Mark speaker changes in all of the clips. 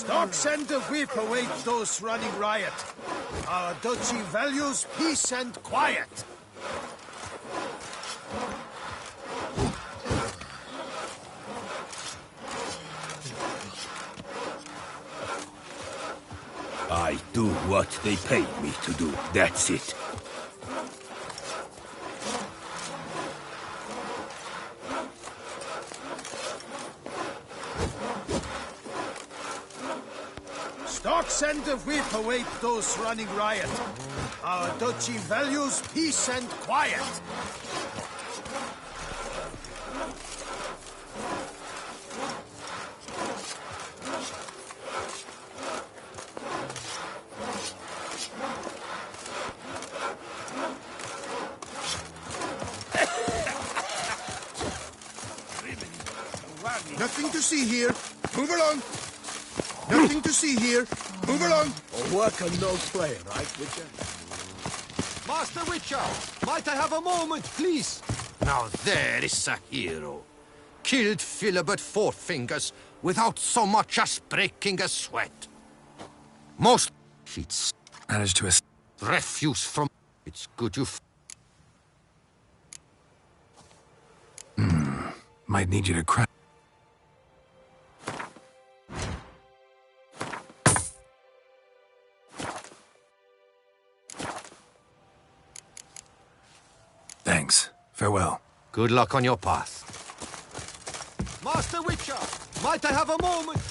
Speaker 1: Stocks and the whip await those running riot. Our duchy values peace and quiet.
Speaker 2: I do what they paid me to do, that's it.
Speaker 1: Stocks and the whip await those running riot. Our duchy values peace and quiet.
Speaker 3: Nothing to see here. Move along. Nothing to see here. Move along.
Speaker 2: Work and no play, right, Witcher?
Speaker 4: Master Witcher, might I have a moment, please? Now there is a hero. Killed Philibert Four Fingers without so much as breaking a sweat. Most sheets
Speaker 3: Managed to
Speaker 4: refuse from... It's good you...
Speaker 3: might need you to cry. Thanks. Farewell.
Speaker 4: Good luck on your path. Master Witcher, might I have a moment?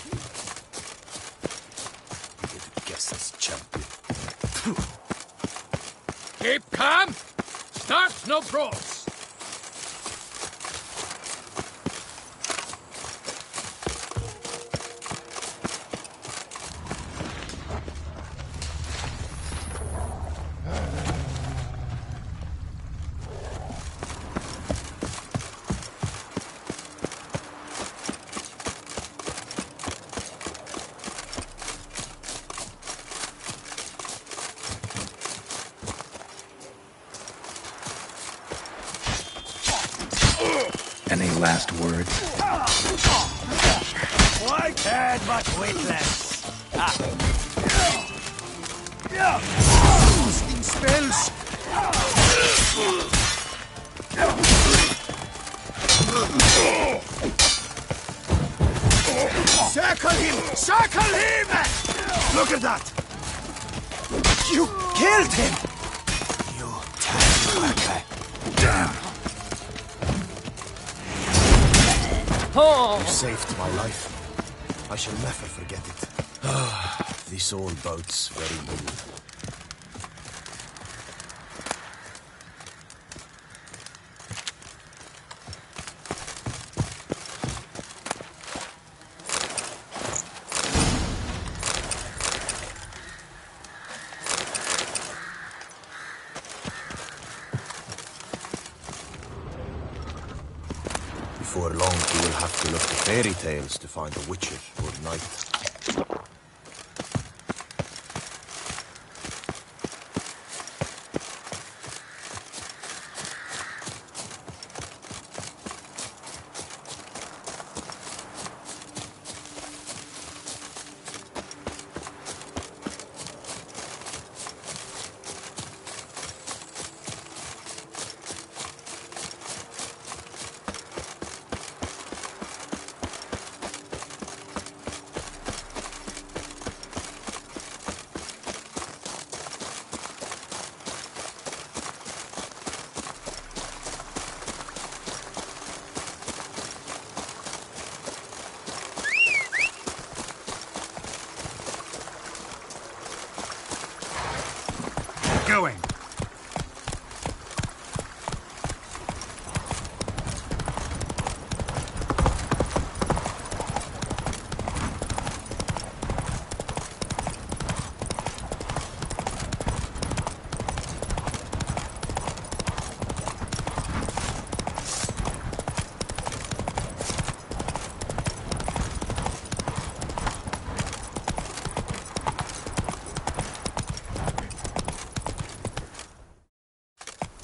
Speaker 2: Guess this champion.
Speaker 5: Keep calm. Start no brawls.
Speaker 3: Any last words?
Speaker 1: Why can't much weightless? Boosting spells. Circle him! Circle him! Look at that! You killed him! You tag.
Speaker 3: Damn.
Speaker 1: You saved my life. I shall never forget it. This all bodes very ill. Before long, you will have to look to fairy tales to find a witcher or knight.
Speaker 5: Going.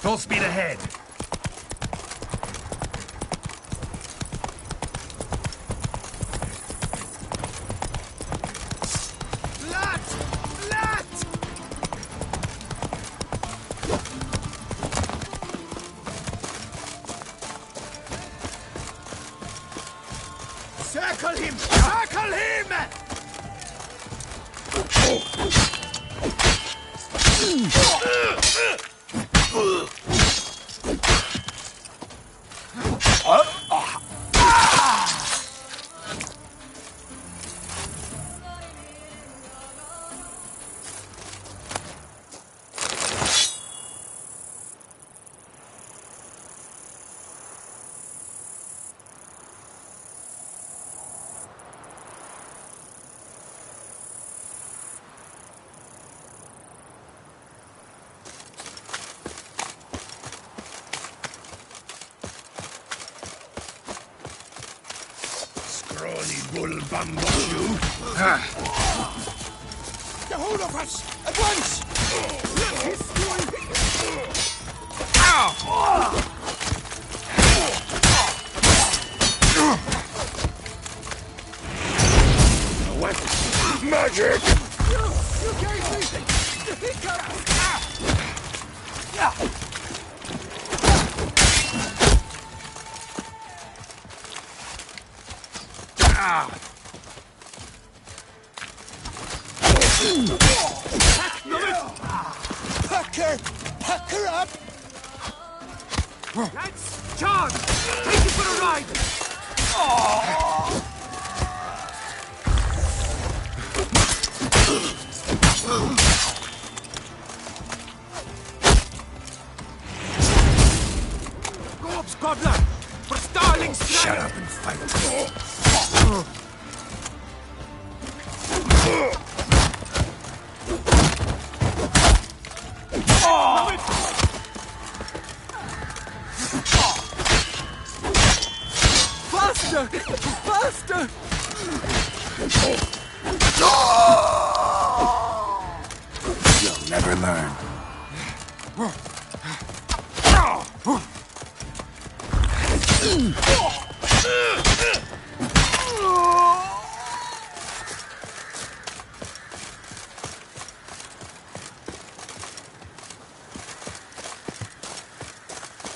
Speaker 5: Full speed ahead.
Speaker 2: Johnny Bull Bamboo.
Speaker 3: Get hold of us! At once!
Speaker 2: What? Magic!
Speaker 3: You gave me the hiccup! Pack her up!
Speaker 5: Lads, charge! Take it for a ride! Corpse Gobbler! For Starling's
Speaker 2: Shut
Speaker 5: Strike!
Speaker 2: up and fight.
Speaker 5: Faster! Faster!
Speaker 2: You'll never learn.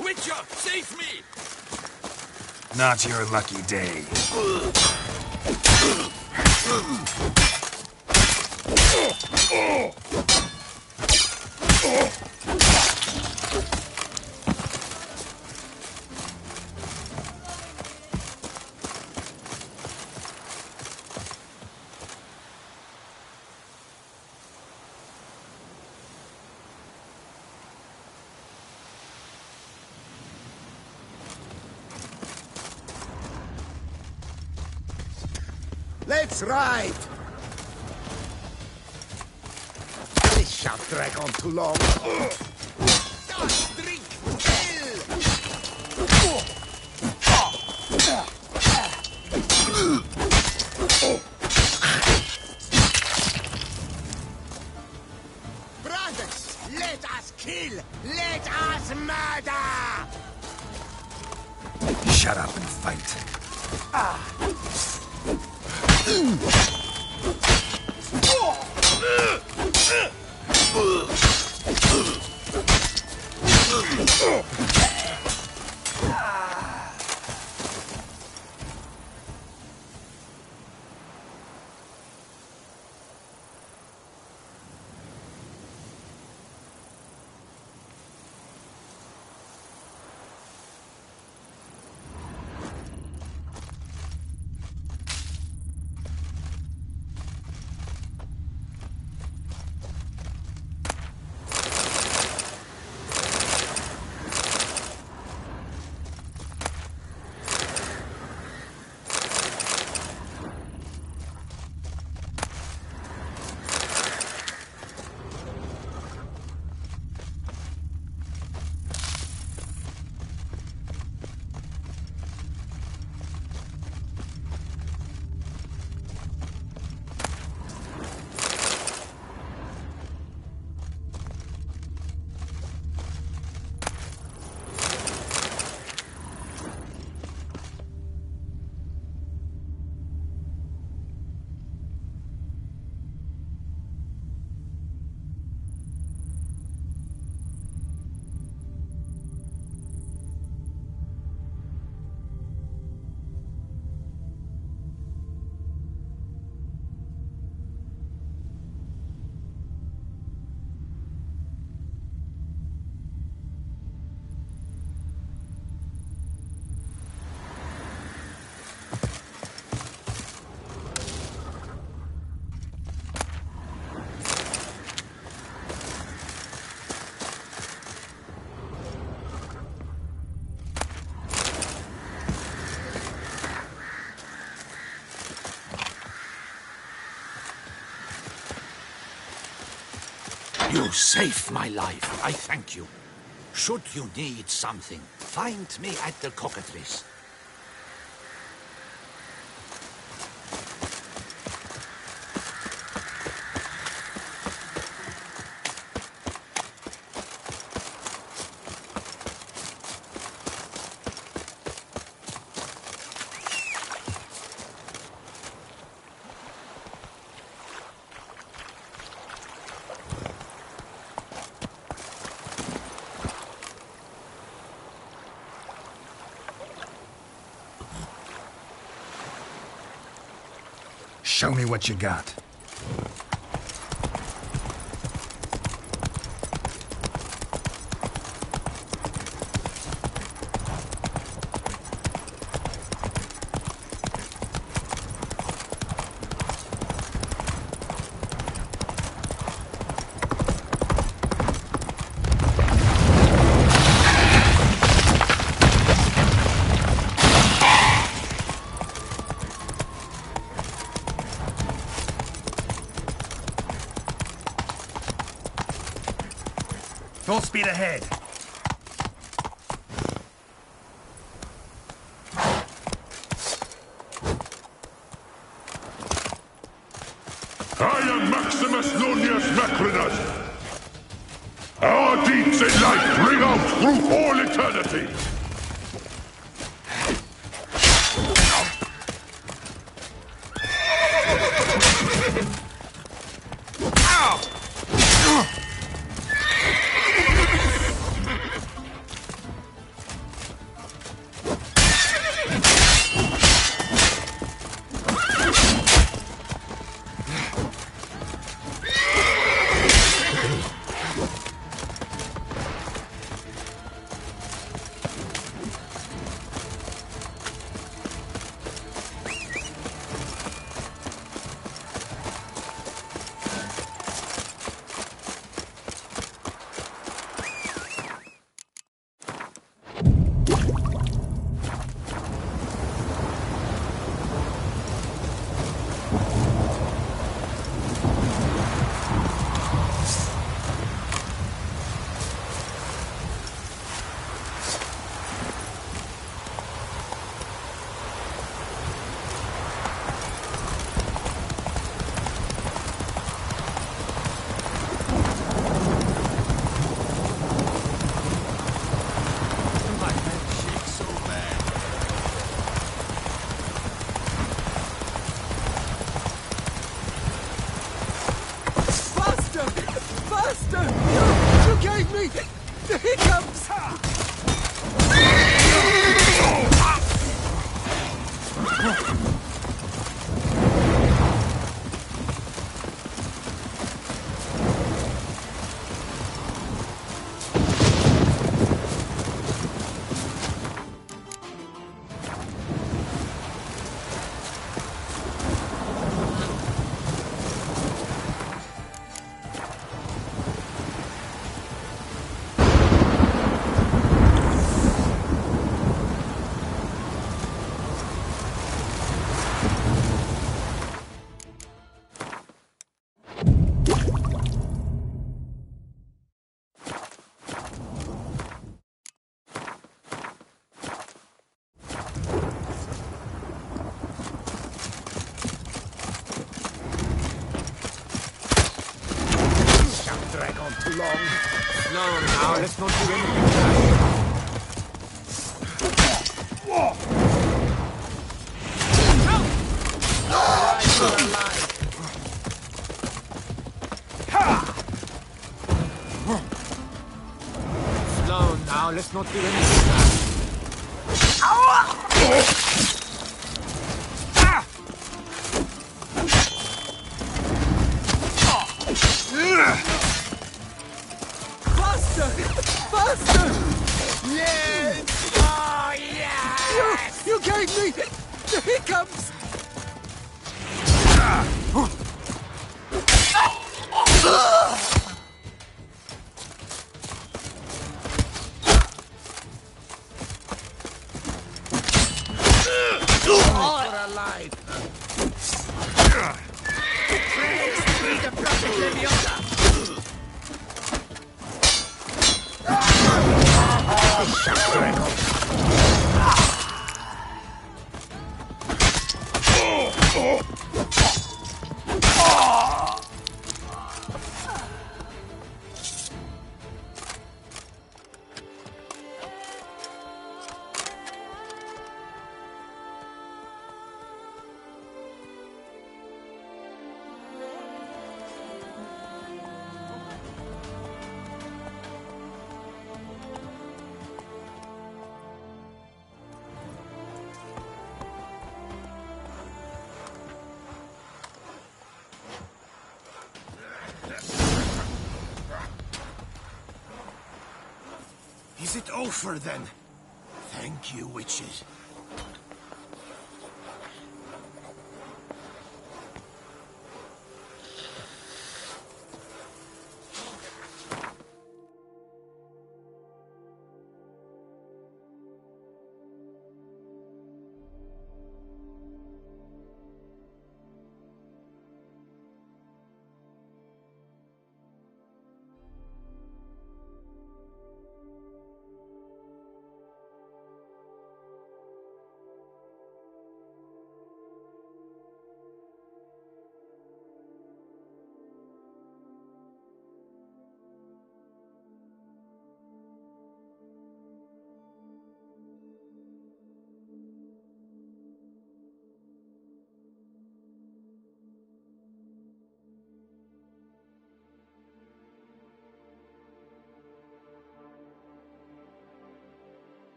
Speaker 5: Witcher, save me!
Speaker 2: Not your lucky day.
Speaker 3: Let's ride! This shan't drag on too long. Just drink Brothers, let us kill! Let us murder!
Speaker 2: Shut up and fight.
Speaker 6: You saved my life. I thank you. Should you need something, find me at the Cockatrice.
Speaker 3: Show me what you got. Full speed ahead.
Speaker 7: I am Maximus Nunez Macrinus. Our deeds in life ring out through all eternity.
Speaker 3: Too long. No, now let's not do anything. Slow now, let's not do anything.
Speaker 1: Faster! Yes! Oh, yes! You gave me the hiccups!
Speaker 3: For a life.
Speaker 1: Is it over then? Thank you, witches.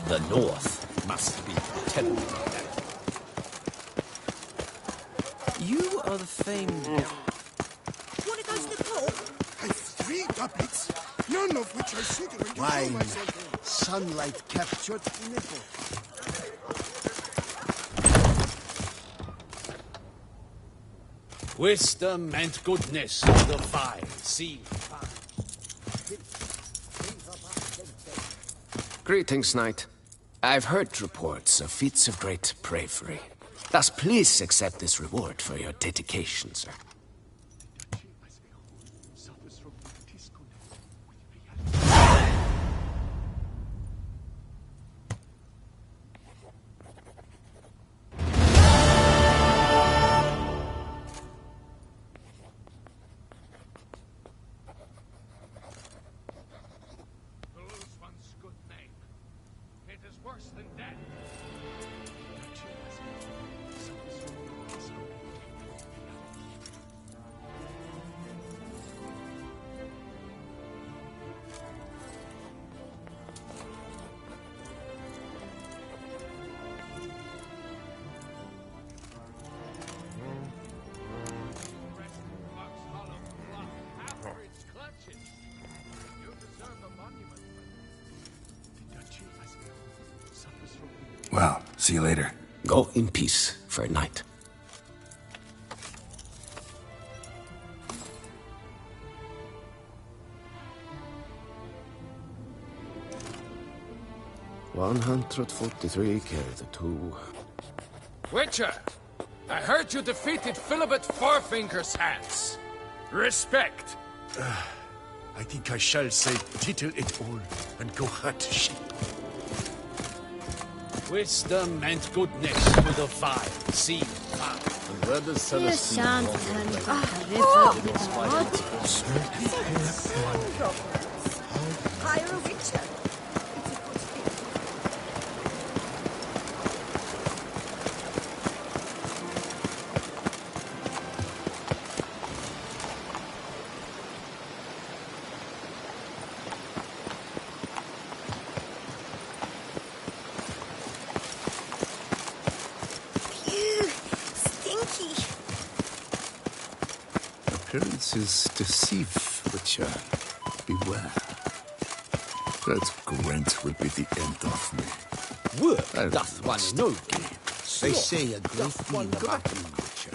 Speaker 2: The North must be terrible. You are the famed...
Speaker 3: Wanna go to the port?
Speaker 1: I've 3 doublets, none of which are suitable to
Speaker 3: Wine.
Speaker 1: throw myself in.
Speaker 3: Sunlight captured nipple.
Speaker 6: Wisdom and goodness to the fire. See.
Speaker 8: Greetings, knight. I've heard reports of feats of great bravery. Thus, please accept this reward for your dedication, sir.
Speaker 9: Well, see you later.
Speaker 8: Go in peace, fair knight. $143 carry the 2.
Speaker 5: Witcher, I heard you defeated Philibert Fourfinger's hands. Respect.
Speaker 1: I think I shall say tittle it all and go hunt sheep.
Speaker 6: Wisdom and goodness to the fire. See.
Speaker 9: And where does Celestine
Speaker 3: Hire a witcher.
Speaker 9: appearance is deceive, Witcher. Beware. That Gwent will be the end of me.
Speaker 6: Work doth one no good.
Speaker 3: They say a great deal about you, Witcher.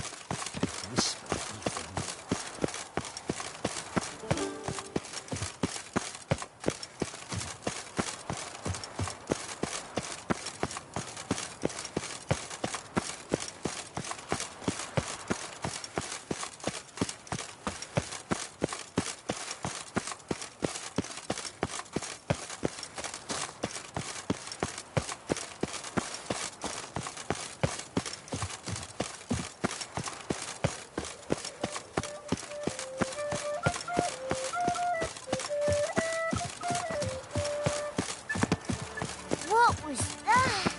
Speaker 10: What was that?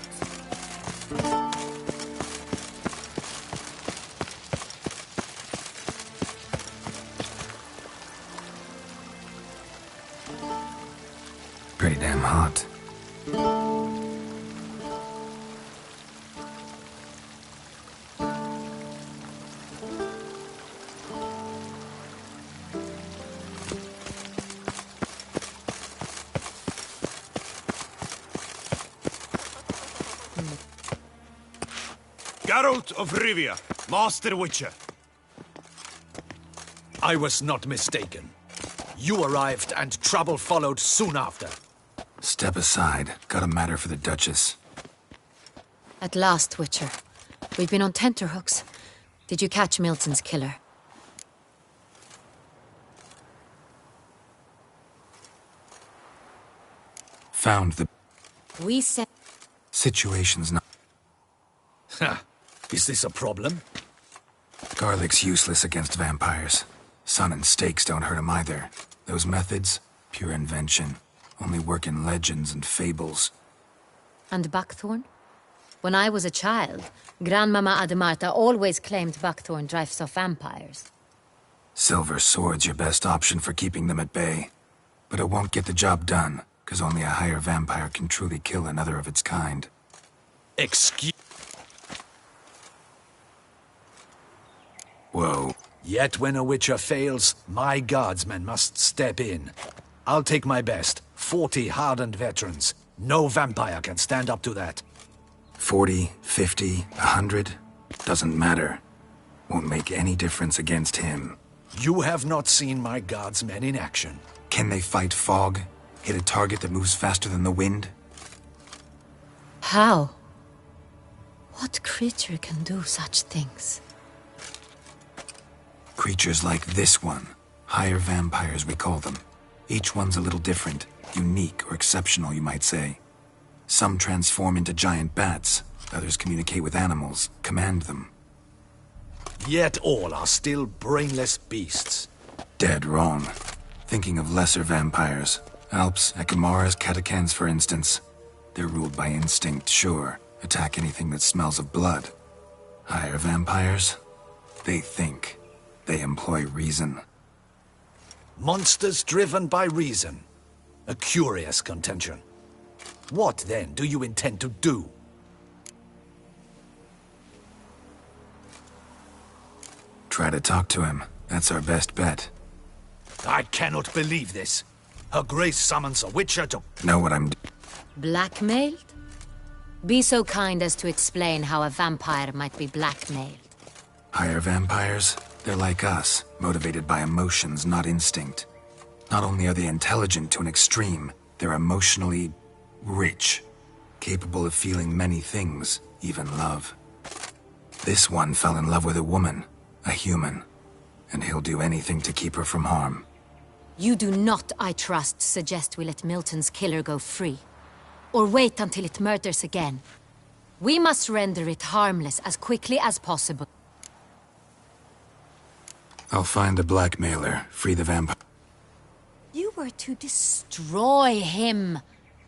Speaker 9: Pretty damn hot.
Speaker 11: Geralt of Rivia, Master Witcher. I was not mistaken. You arrived and trouble followed soon after.
Speaker 9: Step aside. Got a matter for the Duchess.
Speaker 12: At last, Witcher. We've been on tenterhooks. Did you catch Milton's killer?
Speaker 9: Found the
Speaker 12: We said...
Speaker 9: situation's not...
Speaker 11: Ha! Is this a problem?
Speaker 9: Garlic's useless against vampires. Sun and stakes don't hurt him either. Those methods, pure invention. Only work in legends and fables.
Speaker 12: And buckthorn? When I was a child, Grandmama Ademarta always claimed buckthorn drives off vampires.
Speaker 9: Silver sword's your best option for keeping them at bay. But it won't get the job done, because only a higher vampire can truly kill another of its kind.
Speaker 11: Excuse...
Speaker 9: Whoa.
Speaker 11: Yet when a Witcher fails, my guardsmen must step in. I'll take my best. 40 hardened veterans. No vampire can stand up to that.
Speaker 9: 40, 50, 100? Doesn't matter. Won't make any difference against him.
Speaker 11: You have not seen my guardsmen in action.
Speaker 9: Can they fight fog? Hit a target that moves faster than the wind?
Speaker 12: How? What creature can do such things?
Speaker 9: Creatures like this one. Higher vampires, we call them. Each one's a little different. Unique or exceptional, you might say. Some transform into giant bats. Others communicate with animals, command them.
Speaker 11: Yet all are still brainless beasts.
Speaker 9: Dead wrong. Thinking of lesser vampires. Alps, Ekamaras, Catacans, for instance. They're ruled by instinct, sure. Attack anything that smells of blood. Higher vampires? They think. They employ reason.
Speaker 11: Monsters driven by reason. A curious contention. What, then, do you intend to do?
Speaker 9: Try to talk to him. That's our best bet.
Speaker 11: I cannot believe this. Her Grace summons a Witcher to...
Speaker 9: Know what I'm...
Speaker 12: Blackmailed? Be so kind as to explain how a vampire might be blackmailed.
Speaker 9: Higher vampires? They're like us, motivated by emotions, not instinct. Not only are they intelligent to an extreme, they're emotionally rich, capable of feeling many things, even love. This one fell in love with a woman, a human, and he'll do anything to keep her from harm.
Speaker 12: You do not, I trust, suggest we let Milton's killer go free. Or wait until it murders again. We must render it harmless as quickly as possible.
Speaker 9: I'll find the blackmailer, free the vampire.
Speaker 12: You were to destroy him,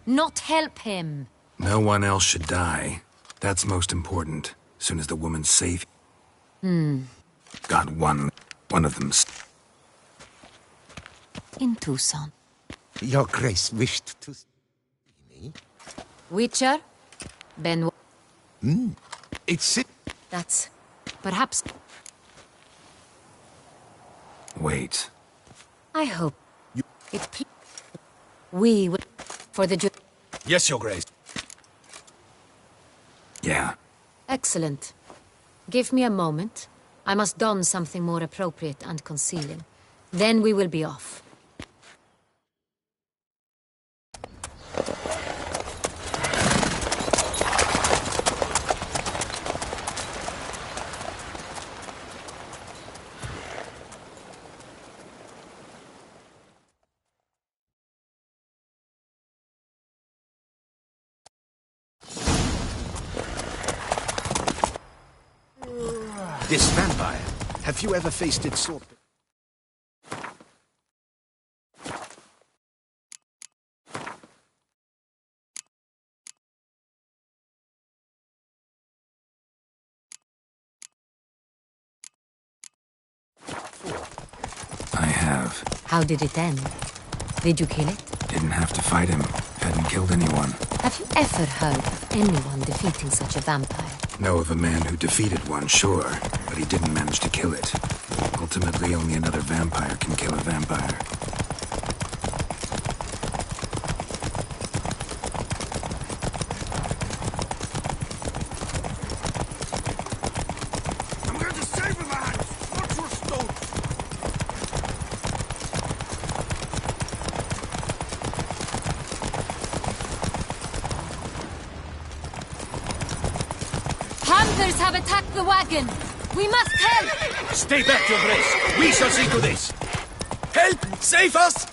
Speaker 12: not help him.
Speaker 9: No one else should die. That's most important. Soon as the woman's safe. Got one of them.
Speaker 12: In Tucson.
Speaker 3: Your Grace wished to see me?
Speaker 12: Witcher? Ben...
Speaker 3: It's it.
Speaker 12: That's... perhaps...
Speaker 9: wait.
Speaker 12: I hope we will for the
Speaker 11: Yes, Your Grace.
Speaker 9: Yeah.
Speaker 12: Excellent. Give me a moment. I must don something more appropriate and concealing. Then we will be off.
Speaker 3: This vampire. Have you ever faced its sort?
Speaker 9: I have.
Speaker 12: How did it end? Did you kill it?
Speaker 9: Didn't have to fight him. Hadn't killed anyone.
Speaker 12: Have you ever heard of anyone defeating such a vampire?
Speaker 9: Know of a man who defeated one, sure, but he didn't manage to kill it. Ultimately, only another vampire can kill a vampire.
Speaker 3: I'm going to save him, man! Watch your stone!
Speaker 12: Hunters have attacked the wagon! We must help!
Speaker 2: Stay back, Your Grace. We shall see to this.
Speaker 11: Help! Save us!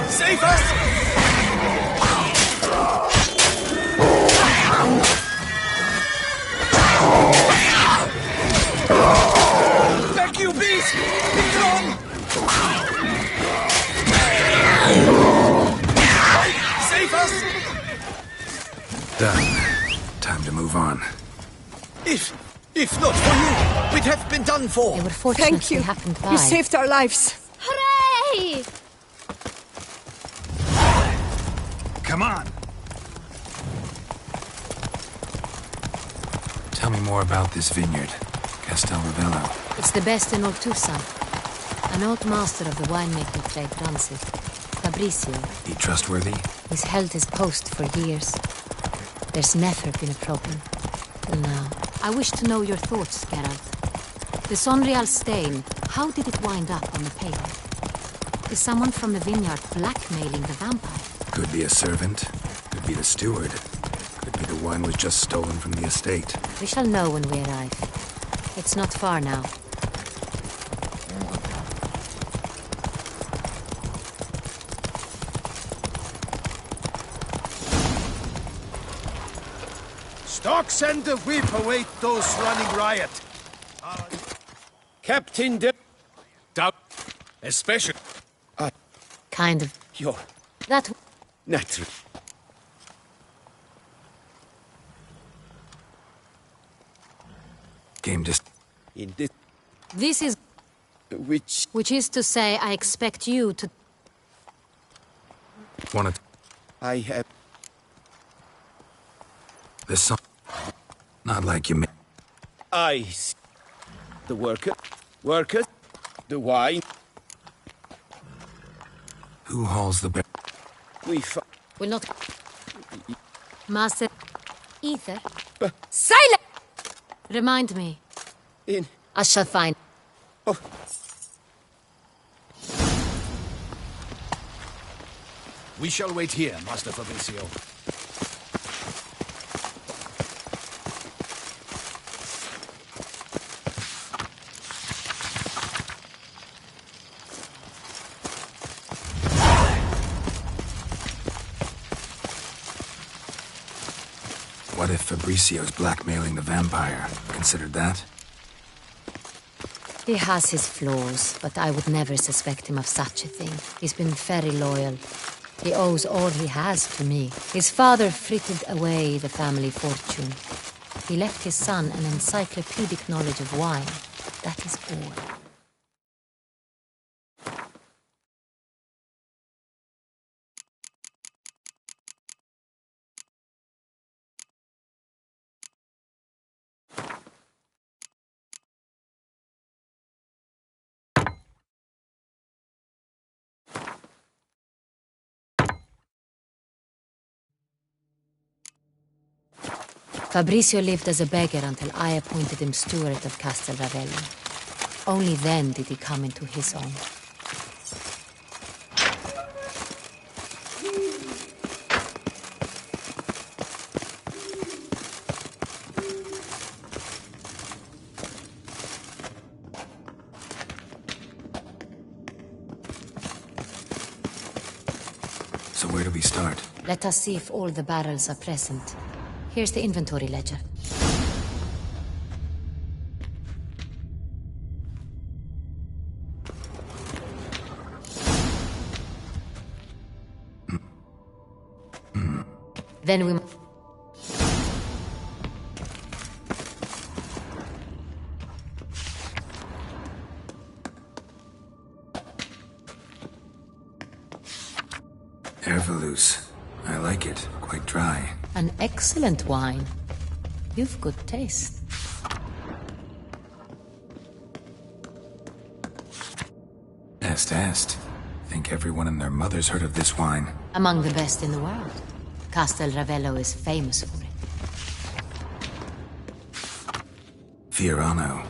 Speaker 11: Save us! Back, you beast! Be gone! Save us!
Speaker 9: Done. Time to move on.
Speaker 3: If not for you, we'd have been done for.
Speaker 12: They were fortunate
Speaker 13: Thank you.
Speaker 12: they happened by.
Speaker 13: You saved our lives.
Speaker 10: Hooray!
Speaker 9: Come on! Tell me more about this vineyard, Castel Ravello.
Speaker 12: It's the best in Oltusa. An old master of the winemaking trade runs it. Fabrizio.
Speaker 9: He trustworthy?
Speaker 12: He's held his post for years. There's never been a problem. Till now. I wish to know your thoughts, Geralt. The Sonreal stain, how did it wind up on the paper? Is someone from the vineyard blackmailing the vampire?
Speaker 9: Could be a servant. Could be the steward. Could be the wine was just stolen from the estate.
Speaker 12: We shall know when we arrive. It's not far now.
Speaker 1: Stocks and the whip await those running riot.
Speaker 2: Captain de...
Speaker 11: Doubt. Especially...
Speaker 12: Kind of.
Speaker 3: You're
Speaker 12: That...
Speaker 3: natural.
Speaker 9: Game just...
Speaker 3: In this...
Speaker 12: This is...
Speaker 3: Which...
Speaker 12: Which is to say, I expect you to...
Speaker 9: Wanna...
Speaker 3: I have...
Speaker 9: This song... Not like you...
Speaker 3: I... The worker... The wine...
Speaker 9: Who hauls the...
Speaker 3: We
Speaker 12: Will not... Master... Ether?
Speaker 13: Silence!
Speaker 12: Remind me.
Speaker 3: In...
Speaker 12: I shall find...
Speaker 3: Oh...
Speaker 11: We shall wait here, Master Fabrizio.
Speaker 9: What if Fabricio's blackmailing the vampire? Considered that?
Speaker 12: He has his flaws, but I would never suspect him of such a thing. He's been very loyal. He owes all he has to me. His father frittered away the family fortune. He left his son an encyclopedic knowledge of wine. That is all. Fabrizio lived as a beggar until I appointed him steward of Castel Ravello. Only then did he come into his own.
Speaker 9: So where do we start?
Speaker 12: Let us see if all the barrels are present. Here's the inventory ledger. Then we...
Speaker 9: Ervelous. I like it. Quite dry.
Speaker 12: An excellent wine. You've good taste.
Speaker 9: Est. Think everyone and their mother's heard of this wine.
Speaker 12: Among the best in the world. Castel Ravello is famous for it.
Speaker 9: Fiorano.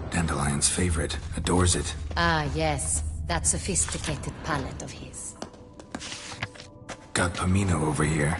Speaker 9: Dandelion's favorite. Adores it.
Speaker 12: Ah, yes. That sophisticated palate of his.
Speaker 9: Got Pomino over here.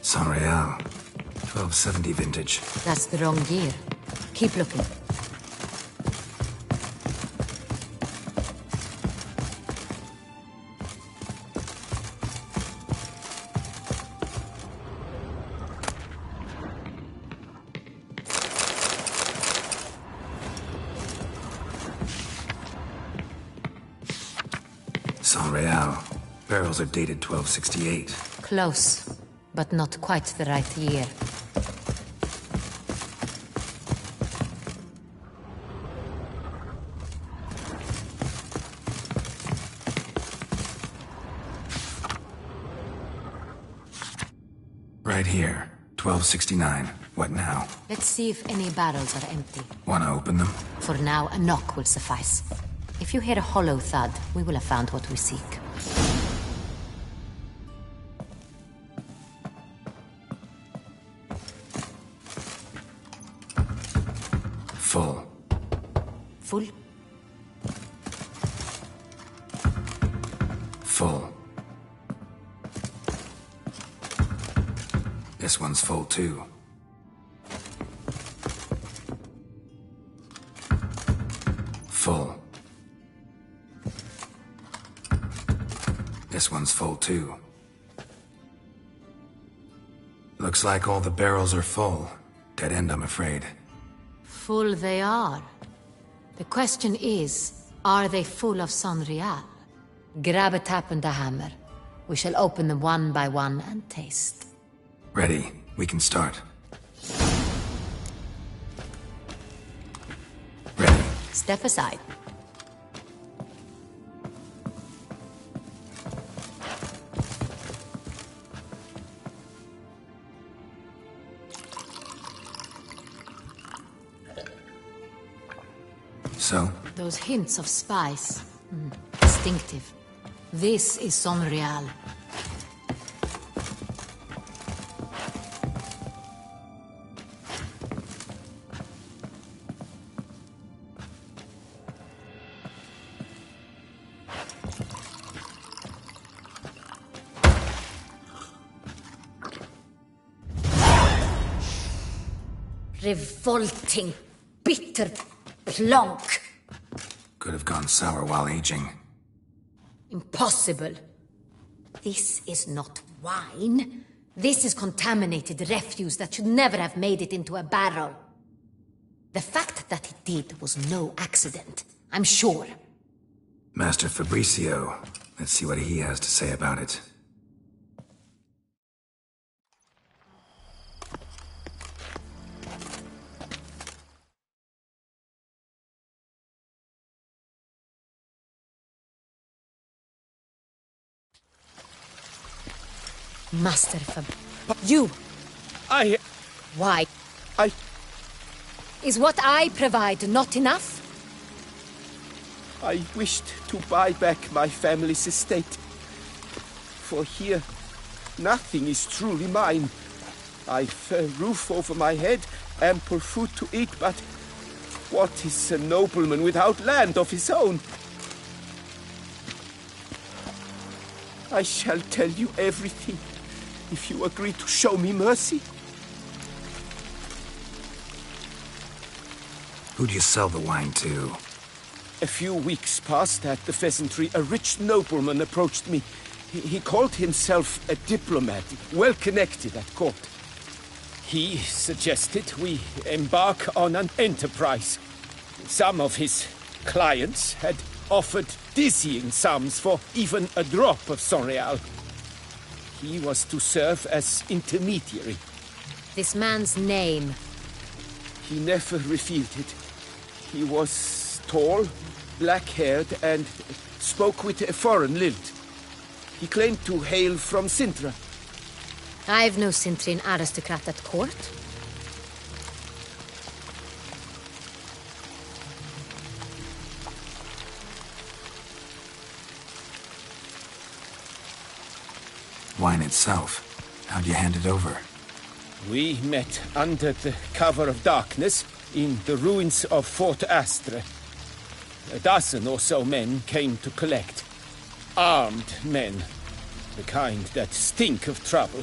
Speaker 9: San Real. 1270 vintage.
Speaker 12: That's the wrong year. Keep looking.
Speaker 9: San Real. Barrels are dated 1268.
Speaker 12: Close, but not quite the right year.
Speaker 9: Right here. 1269. What now?
Speaker 12: Let's see if any barrels are empty.
Speaker 9: Wanna open them?
Speaker 12: For now, a knock will suffice. If you hear a hollow thud, we will have found what we seek. full?
Speaker 9: Full. This one's full too. Full. This one's full too. Looks like all the barrels are full. Dead end, I'm afraid.
Speaker 12: Full they are. The question is, are they full of Sonrial? Grab a tap and a hammer. We shall open them one by one and taste.
Speaker 9: Ready. We can start. Ready.
Speaker 12: Step aside.
Speaker 9: So?
Speaker 12: Those hints of spice. Distinctive. This is Sonrial. Revolting, bitter plonk.
Speaker 9: Could have gone sour while aging.
Speaker 12: Impossible. This is not wine. This is contaminated refuse that should never have made it into a barrel. The fact that it did was no accident, I'm sure.
Speaker 9: Master Fabricio. Let's see what he has to say about it.
Speaker 12: Master You! Why? Is what I provide not enough?
Speaker 14: I wished to buy back my family's estate. For here, nothing is truly mine. I've a roof over my head, ample food to eat, but what is a nobleman without land of his own? I shall tell you everything, if you agree to show me mercy.
Speaker 9: Who do you sell the wine to?
Speaker 14: A few weeks past at the Pheasantry, a rich nobleman approached me. He called himself a diplomat, well connected at court. He suggested we embark on an enterprise. Some of his clients had offered dizzying sums for even a drop of Sonrial. He was to serve as intermediary.
Speaker 12: This man's name?
Speaker 14: He never revealed it. He was tall, black-haired, and spoke with a foreign lilt. He claimed to hail from Sintra.
Speaker 12: I've no Sintrian aristocrat at court.
Speaker 9: Wine itself. How'd you hand it over?
Speaker 14: We met under the cover of darkness in the ruins of Fort Astre. A dozen or so men came to collect. Armed men. The kind that stink of trouble.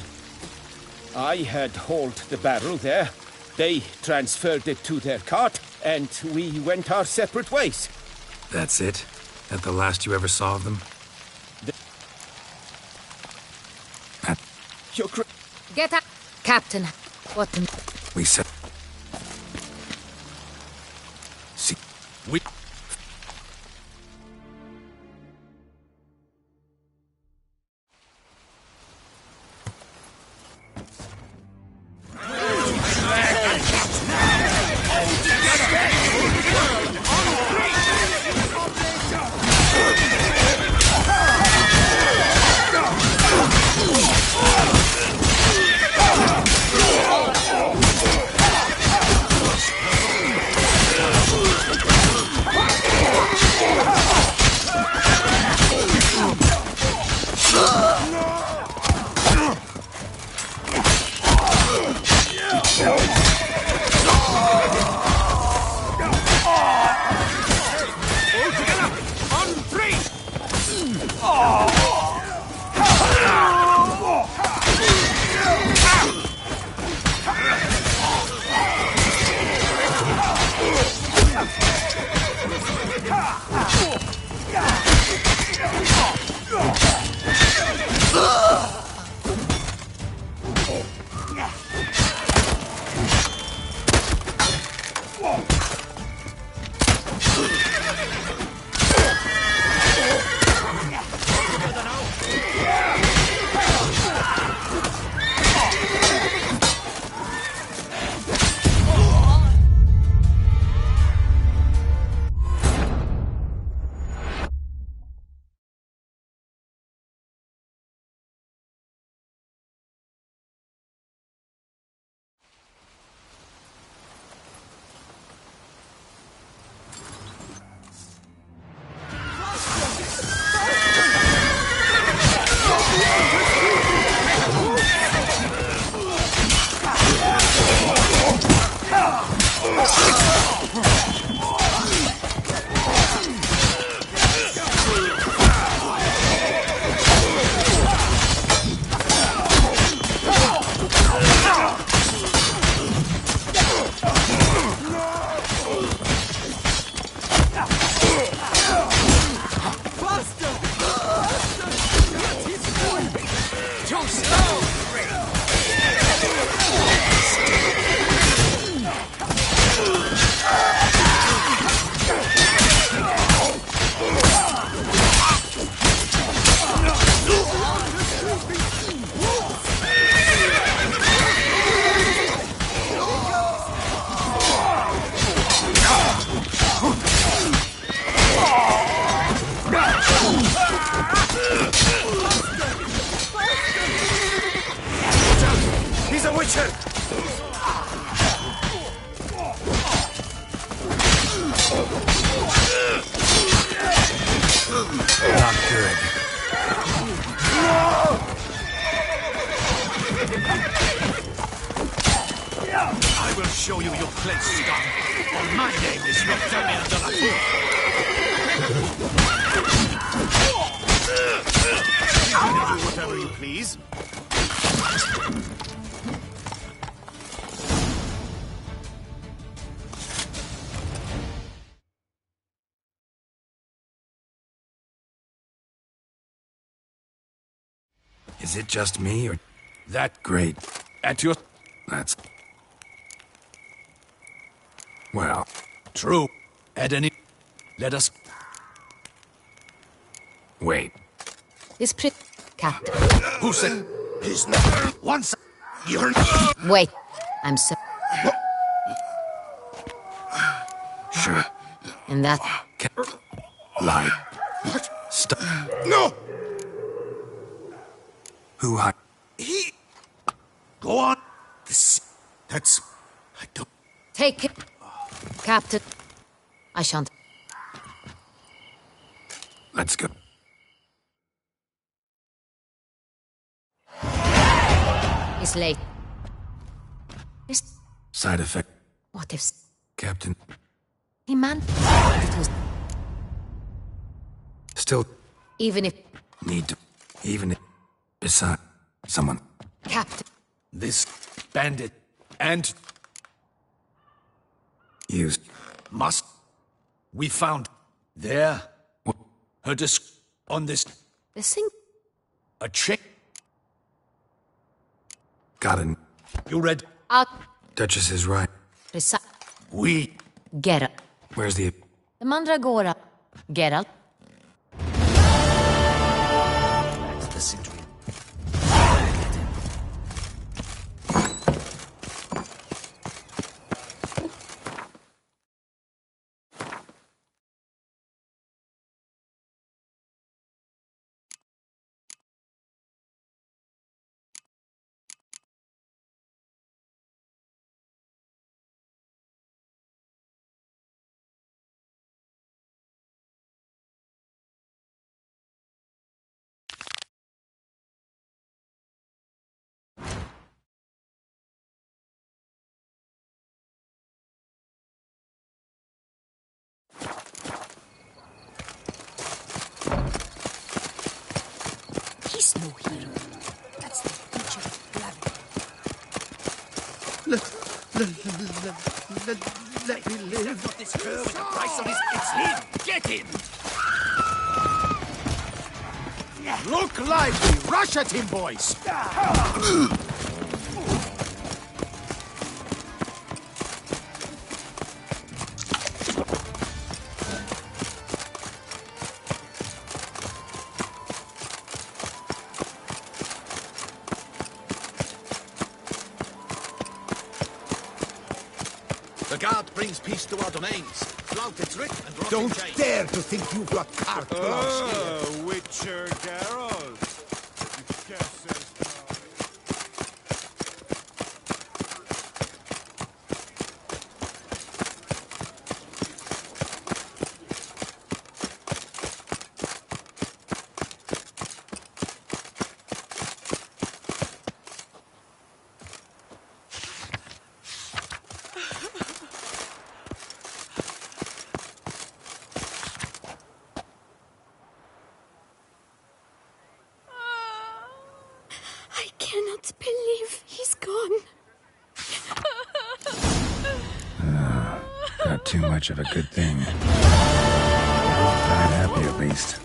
Speaker 14: I had hauled the barrel there. They transferred it to their cart, and we went our separate ways.
Speaker 9: That's it? That the last you ever saw of them?
Speaker 12: Get up, Captain. What the...
Speaker 9: We said... See...
Speaker 11: We...
Speaker 3: He's a witcher!
Speaker 9: Not good.
Speaker 6: I will show you your place, scum. For my name is Lieutenant de la Tour. You can do whatever you please.
Speaker 9: Is it just me, or...
Speaker 11: That
Speaker 9: Great.
Speaker 11: at your...
Speaker 9: That's... Well...
Speaker 11: True. At any... Let us...
Speaker 9: Wait.
Speaker 12: This prick... Captain.
Speaker 6: Who said his name? Once you're...
Speaker 12: Wait. I'm so...
Speaker 9: Sure.
Speaker 12: And that...
Speaker 9: Lie.
Speaker 6: What?
Speaker 9: Stop.
Speaker 6: No!
Speaker 9: Who hi...
Speaker 6: He... Go on. That's... I don't...
Speaker 12: Take it. Captain. I shan't...
Speaker 9: Let's go.
Speaker 12: It's late. It's...
Speaker 9: Side effect.
Speaker 12: What if...
Speaker 9: Captain.
Speaker 12: He man... It was...
Speaker 9: Still
Speaker 12: Even if...
Speaker 9: need to... Even if... Beside... Someone...
Speaker 12: Captain...
Speaker 11: This bandit and
Speaker 9: Used...
Speaker 11: must... We found... There...
Speaker 9: What?
Speaker 11: Her disc... On this...
Speaker 12: The thing...
Speaker 11: A chick...
Speaker 9: Got it.
Speaker 11: You read...
Speaker 12: Out...
Speaker 9: Duchess is right.
Speaker 11: We...
Speaker 12: Geralt.
Speaker 9: Where's the...
Speaker 12: The Mandragora. Geralt.
Speaker 11: That's the Sindri.
Speaker 13: He's no hero. That's the creature of gravity.
Speaker 6: Let me live. Got this girl with the price on his... It's him! Get him!
Speaker 1: Look lively! Rush at him, boys!
Speaker 6: The guard brings peace to our domains. Flout its writ and rock
Speaker 3: Don't
Speaker 6: its chain.
Speaker 3: dare to think you've got carte blanche here.
Speaker 15: Witcher Geralt.
Speaker 13: I cannot believe he's gone.
Speaker 9: Not too much of a good thing. Died happy at least.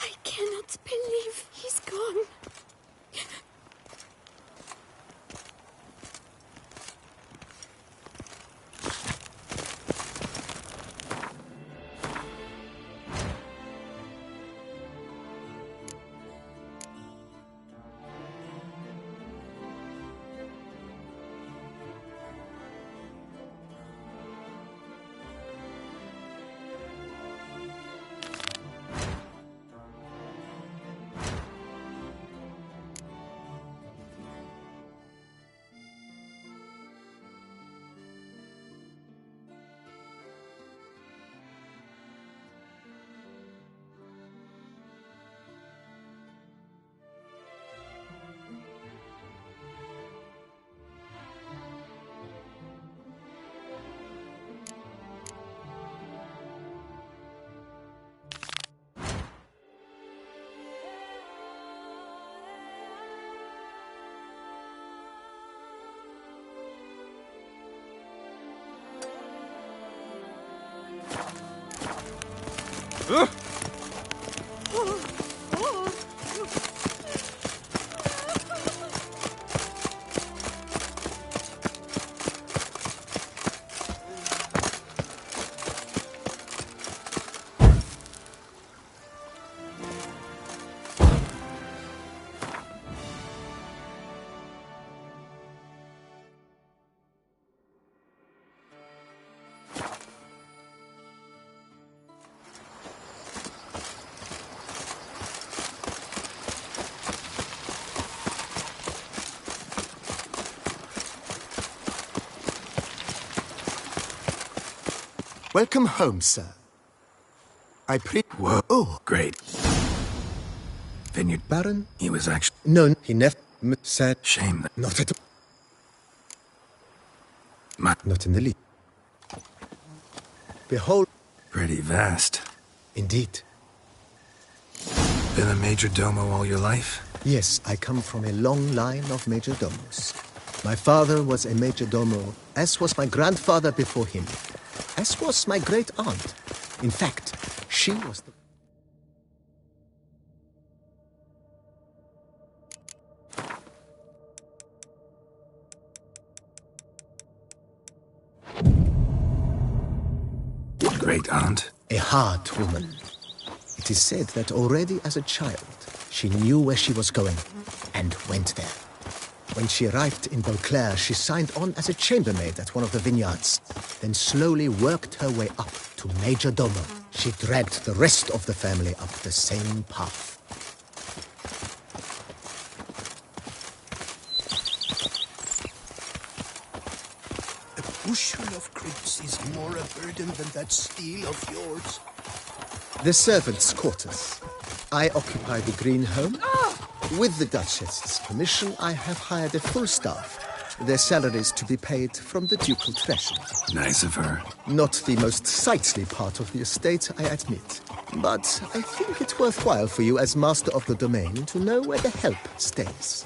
Speaker 13: I cannot believe he's gone.
Speaker 3: Welcome home, sir.
Speaker 9: Whoa.
Speaker 3: Oh,
Speaker 9: Great. Vineyard
Speaker 3: Baron?
Speaker 9: He was actually...
Speaker 3: No, he never said...
Speaker 9: Shame that...
Speaker 3: Not at all. Not in the least. Behold...
Speaker 9: Pretty vast.
Speaker 3: Indeed.
Speaker 9: Been a major domo all your life?
Speaker 3: Yes, I come from a long line of major domos. My father was a major domo, as was my grandfather before him, as was my great aunt. In fact, she was the...
Speaker 9: Great aunt?
Speaker 3: A hard woman. It is said that already as a child, she knew where she was going and went there. When she arrived in Beauclair, she signed on as a chambermaid at one of the vineyards, then slowly worked her way up to Major Domo. She dragged the rest of the family up the same path.
Speaker 1: A bushel of grapes is more a burden than that steel of yours.
Speaker 3: The servants' quarters. I occupy the green home. With the Duchess's permission, I have hired a full staff. Their salaries to be paid from the ducal treasury.
Speaker 9: Nice of her.
Speaker 3: Not the most sightly part of the estate, I admit. But I think it's worthwhile for you as master of the domain to know where the help stays.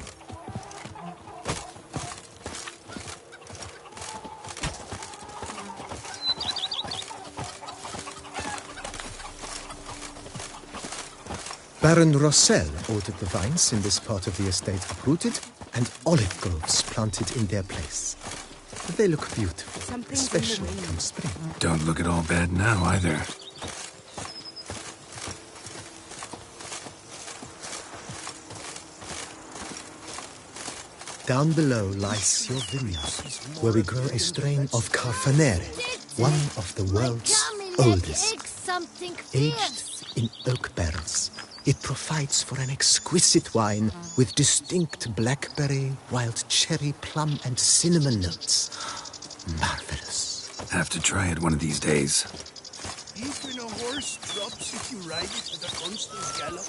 Speaker 3: Baron Rossel ordered the vines in this part of the estate uprooted and olive groves planted in their place. They look beautiful, especially come spring.
Speaker 9: Don't look at all bad now, either.
Speaker 3: Down below lies your vineyard, where we grow a strain of Carfanere, one of the world's oldest. Aged in oak barrels, it provides for an exquisite wine with distinct blackberry, wild cherry, plum, and cinnamon notes. Marvelous.
Speaker 9: Have to try it one of these days.
Speaker 1: Even a horse drops if you ride it at a constant gallop.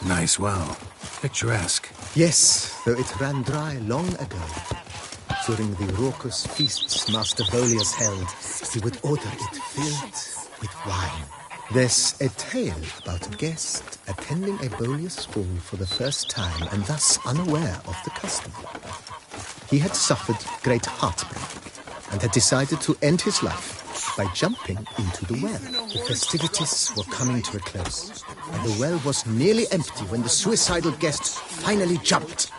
Speaker 9: Nice well. Picturesque.
Speaker 3: Yes, though it ran dry long ago. During the raucous feasts Master Bolius held, he would order it filled with wine. There's a tale about a guest attending a Bolius ball for the first time and thus unaware of the custom. He had suffered great heartbreak and had decided to end his life by jumping into the well. The festivities were coming to a close, and the well was nearly empty when the suicidal guest finally jumped.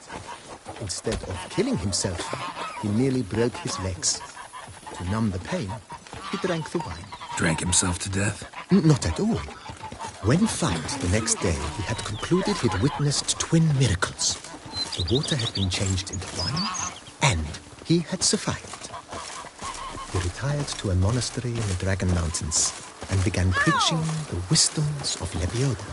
Speaker 3: Instead of killing himself, he nearly broke his legs. To numb the pain, he drank the wine.
Speaker 9: Drank himself to death?
Speaker 3: Not at all. When found the next day, he had concluded he'd witnessed twin miracles. The water had been changed into wine, and he had survived. He retired to a monastery in the Dragon Mountains and began preaching the wisdoms of Lebioda.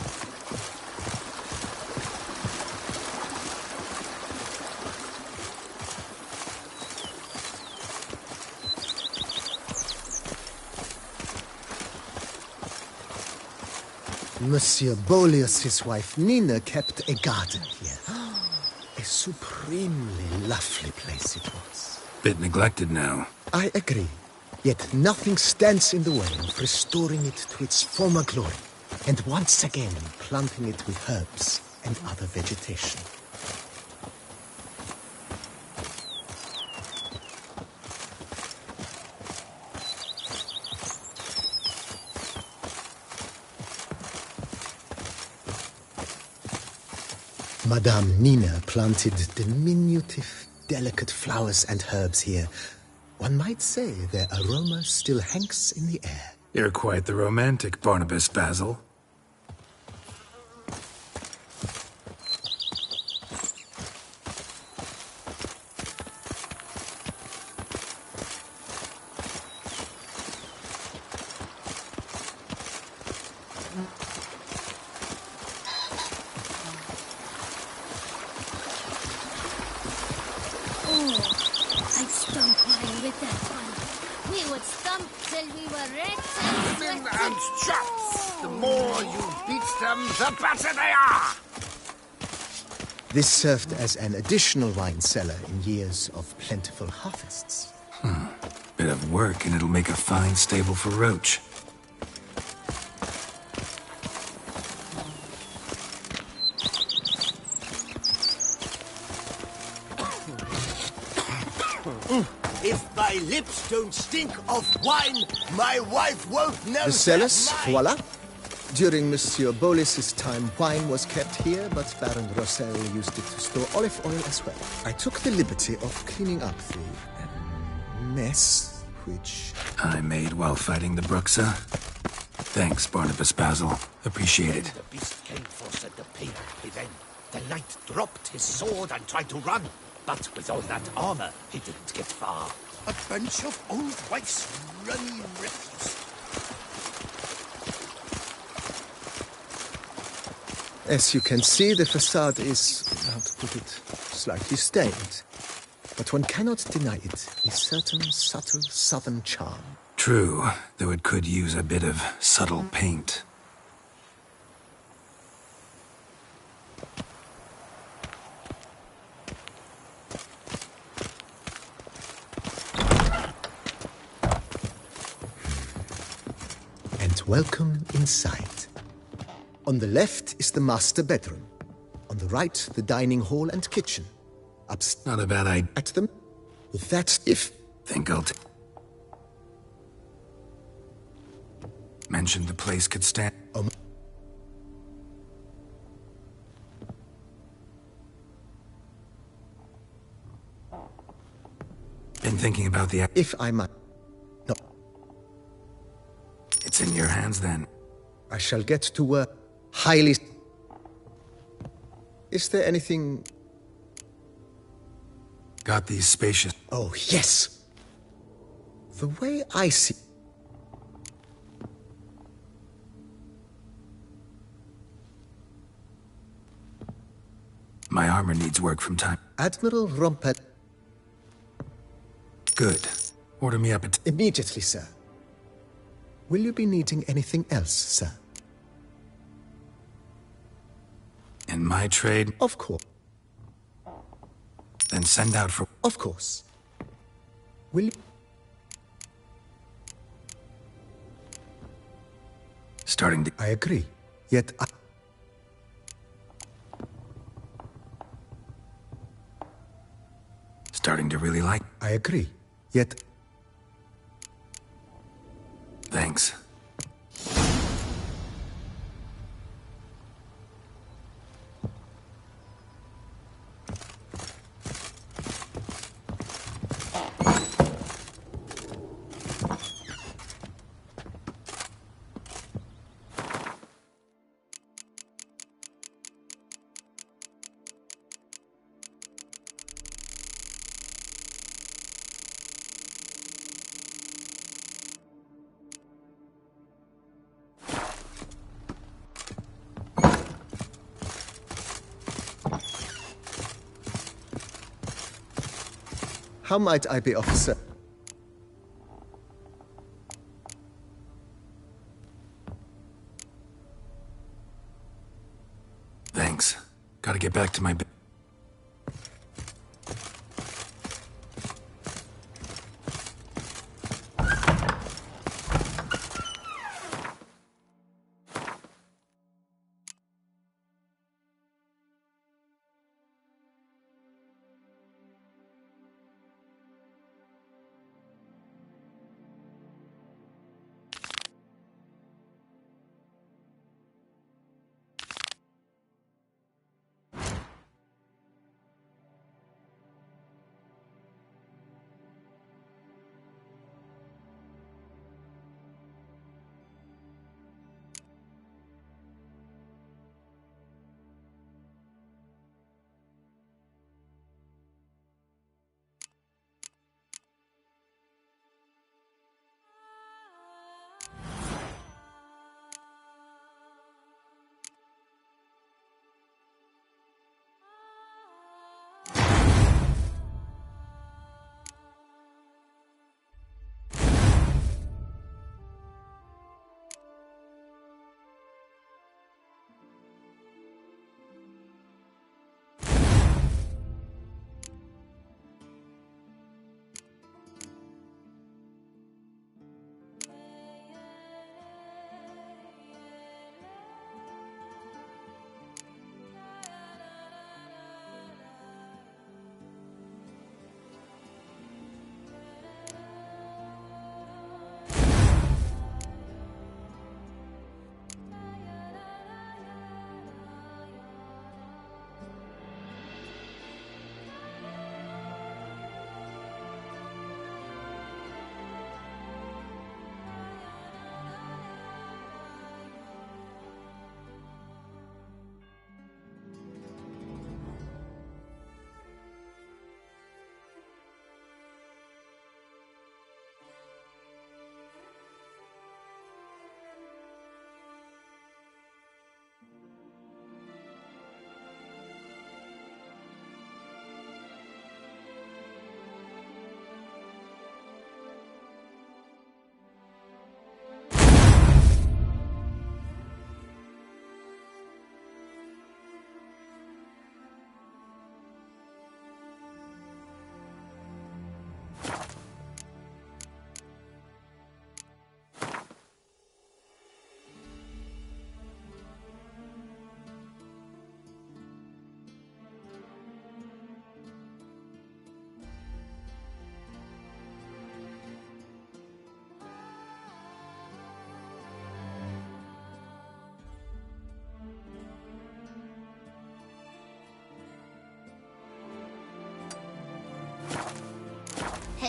Speaker 3: Monsieur Bolius, his wife Nina, kept a garden here. A supremely lovely place it was.
Speaker 9: Bit neglected now.
Speaker 3: I agree. Yet nothing stands in the way of restoring it to its former glory, and once again planting it with herbs and other vegetation. Madame Nina planted diminutive, delicate flowers and herbs here. One might say their aroma still hangs in the air.
Speaker 9: You're quite the romantic, Barnabas Basil.
Speaker 3: This served as an additional wine cellar in years of plentiful harvests.
Speaker 9: Bit of work and it'll make a fine stable for Roach.
Speaker 1: If my lips don't stink of wine, my wife won't know.
Speaker 3: The cellars, voila. During Monsieur Bolis's time, wine was kept here, but Baron Rossel used it to store olive oil as well. I took the liberty of cleaning up the mess, which
Speaker 9: I made while fighting the Bruxa. Thanks, Barnabas Basil. Appreciate it.
Speaker 6: The beast came forth at the pain. Then the knight dropped his sword and tried to run, but with all that armor, he didn't get far.
Speaker 1: A bunch of old wives running reckless.
Speaker 3: As you can see, the facade is, how to put it, slightly stained. But one cannot deny it, a certain subtle southern charm.
Speaker 9: True, though it could use a bit of subtle paint.
Speaker 3: And welcome inside. On the left is the master bedroom. On the right, the dining hall and kitchen. Upstairs,
Speaker 9: not a bad idea.
Speaker 3: At them. With that, if...
Speaker 9: Think I'll Mentioned the place could stand. Been thinking about the...
Speaker 3: If I might... No.
Speaker 9: It's in your hands then.
Speaker 3: I shall get to work highly... Is there anything...
Speaker 9: Got these spacious...
Speaker 3: Oh, yes! The way I see...
Speaker 9: My armor needs work from time.
Speaker 3: Admiral Rumpet...
Speaker 9: Good. Order me up a...
Speaker 3: Immediately, sir. Will you be needing anything else, sir?
Speaker 9: In my trade?
Speaker 3: Of course.
Speaker 9: Then send out for...
Speaker 3: Of course. Will you...
Speaker 9: Starting to...
Speaker 3: I agree. Yet I...
Speaker 9: Starting to really like...
Speaker 3: I agree. Yet...
Speaker 9: Thanks.
Speaker 3: How might I be of service?
Speaker 9: Thanks. Gotta get back to my...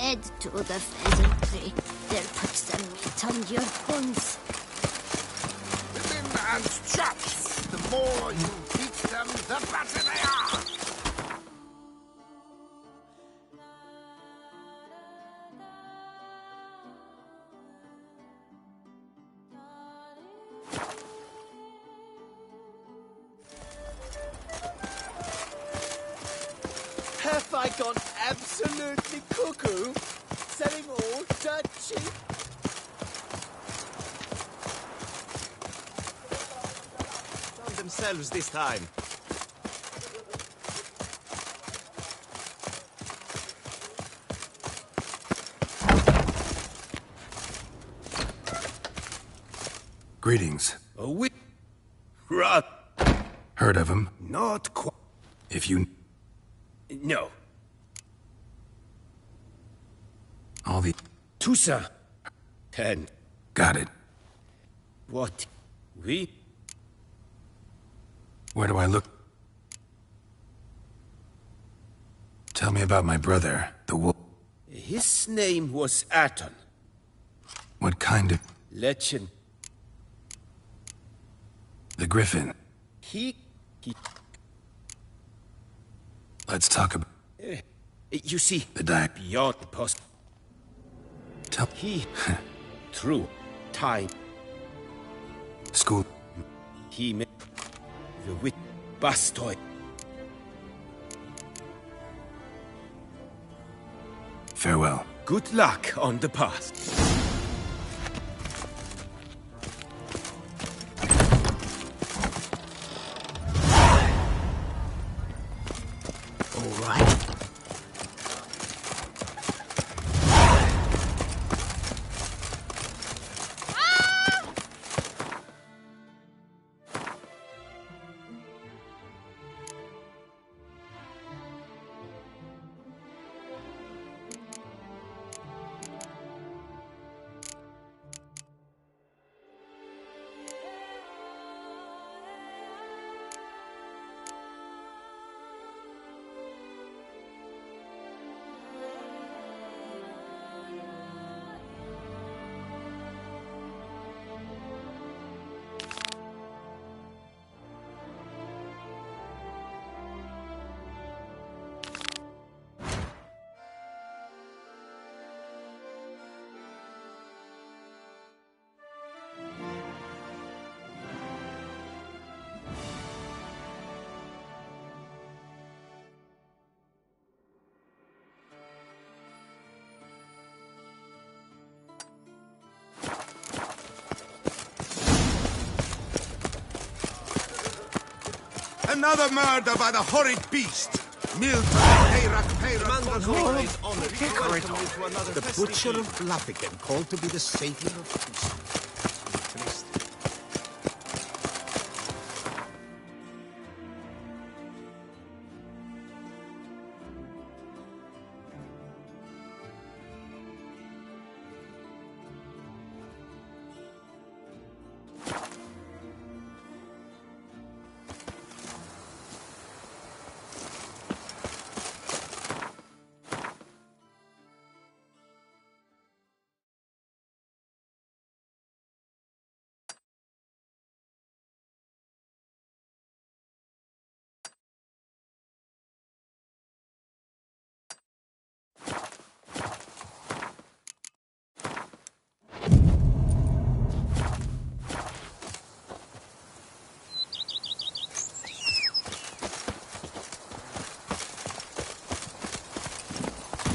Speaker 10: Head to the pheasantry. They'll put some meat on your bones.
Speaker 6: Women and chaps! The more you beat them, the better they are!
Speaker 14: Have I gone absolutely cuckoo? Selling all dirt cheap?
Speaker 6: Found themselves this time.
Speaker 9: Greetings.
Speaker 6: A Rot.
Speaker 9: Heard of him?
Speaker 6: Not quite.
Speaker 9: If you...
Speaker 6: No.
Speaker 9: All the...
Speaker 6: Tusa. 10.
Speaker 9: Got it.
Speaker 6: What? We?
Speaker 9: Where do I look? Tell me about my brother, the wolf.
Speaker 6: His name was Aton.
Speaker 9: What kind of...
Speaker 6: Legend.
Speaker 9: The Griffin.
Speaker 6: He...
Speaker 9: Let's talk about...
Speaker 6: You see...
Speaker 9: The die...
Speaker 6: Beyond post...
Speaker 9: Tell...
Speaker 6: He... True. Time.
Speaker 9: School.
Speaker 6: He made... The wit... Bastoy.
Speaker 9: Farewell.
Speaker 6: Good luck on the path.
Speaker 3: All right.
Speaker 6: Another murder by the horrid beast! Milton
Speaker 3: The Butcher of Bluffigan, called to be the savior of Tusa.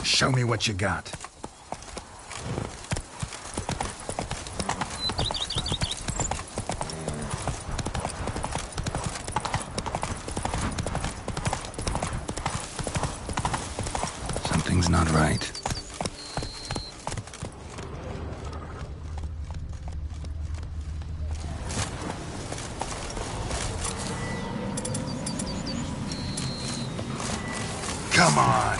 Speaker 9: Show me what you got. Something's not right. Come on!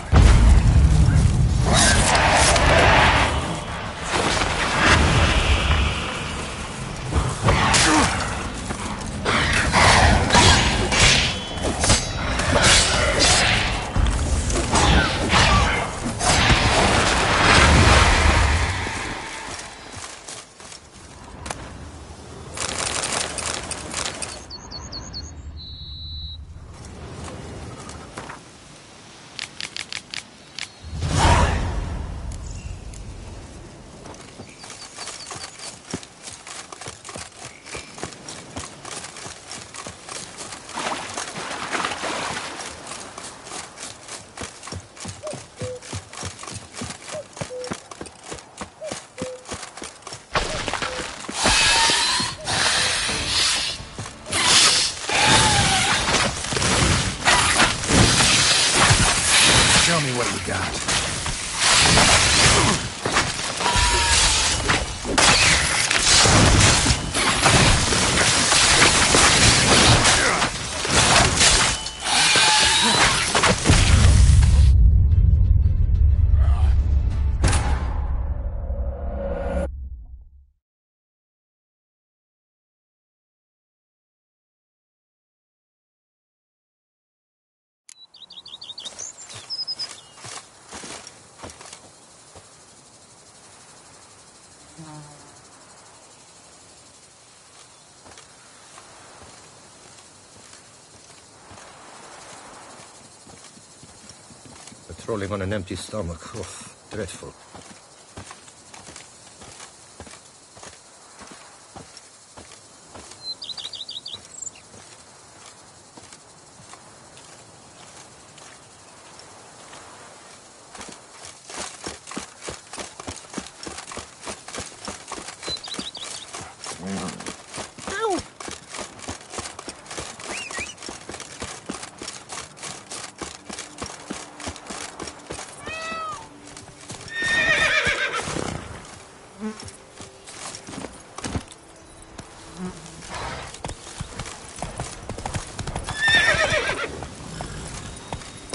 Speaker 4: patrolling on an empty stomach. Oh, dreadful.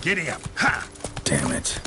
Speaker 9: Giddy up. Ha!
Speaker 2: Damn it.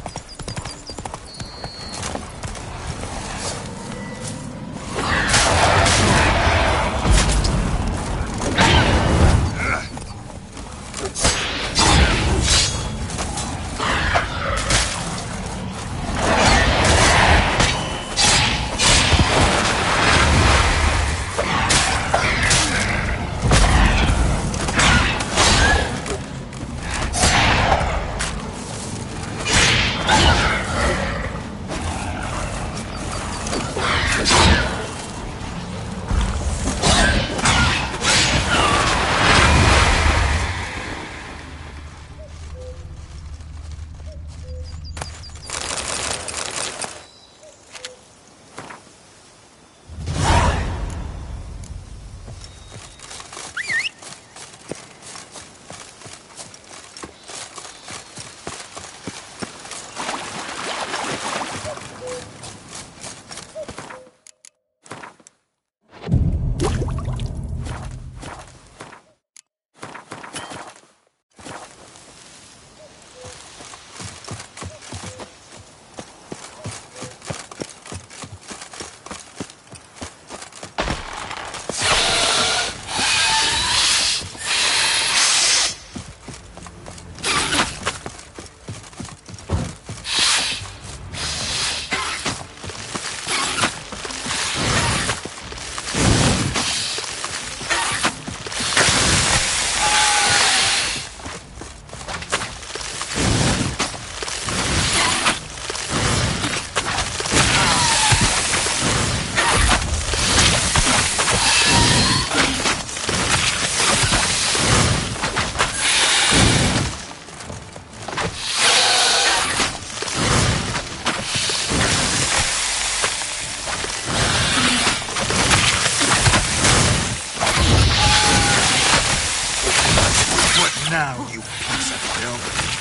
Speaker 9: Now, you piece of filth.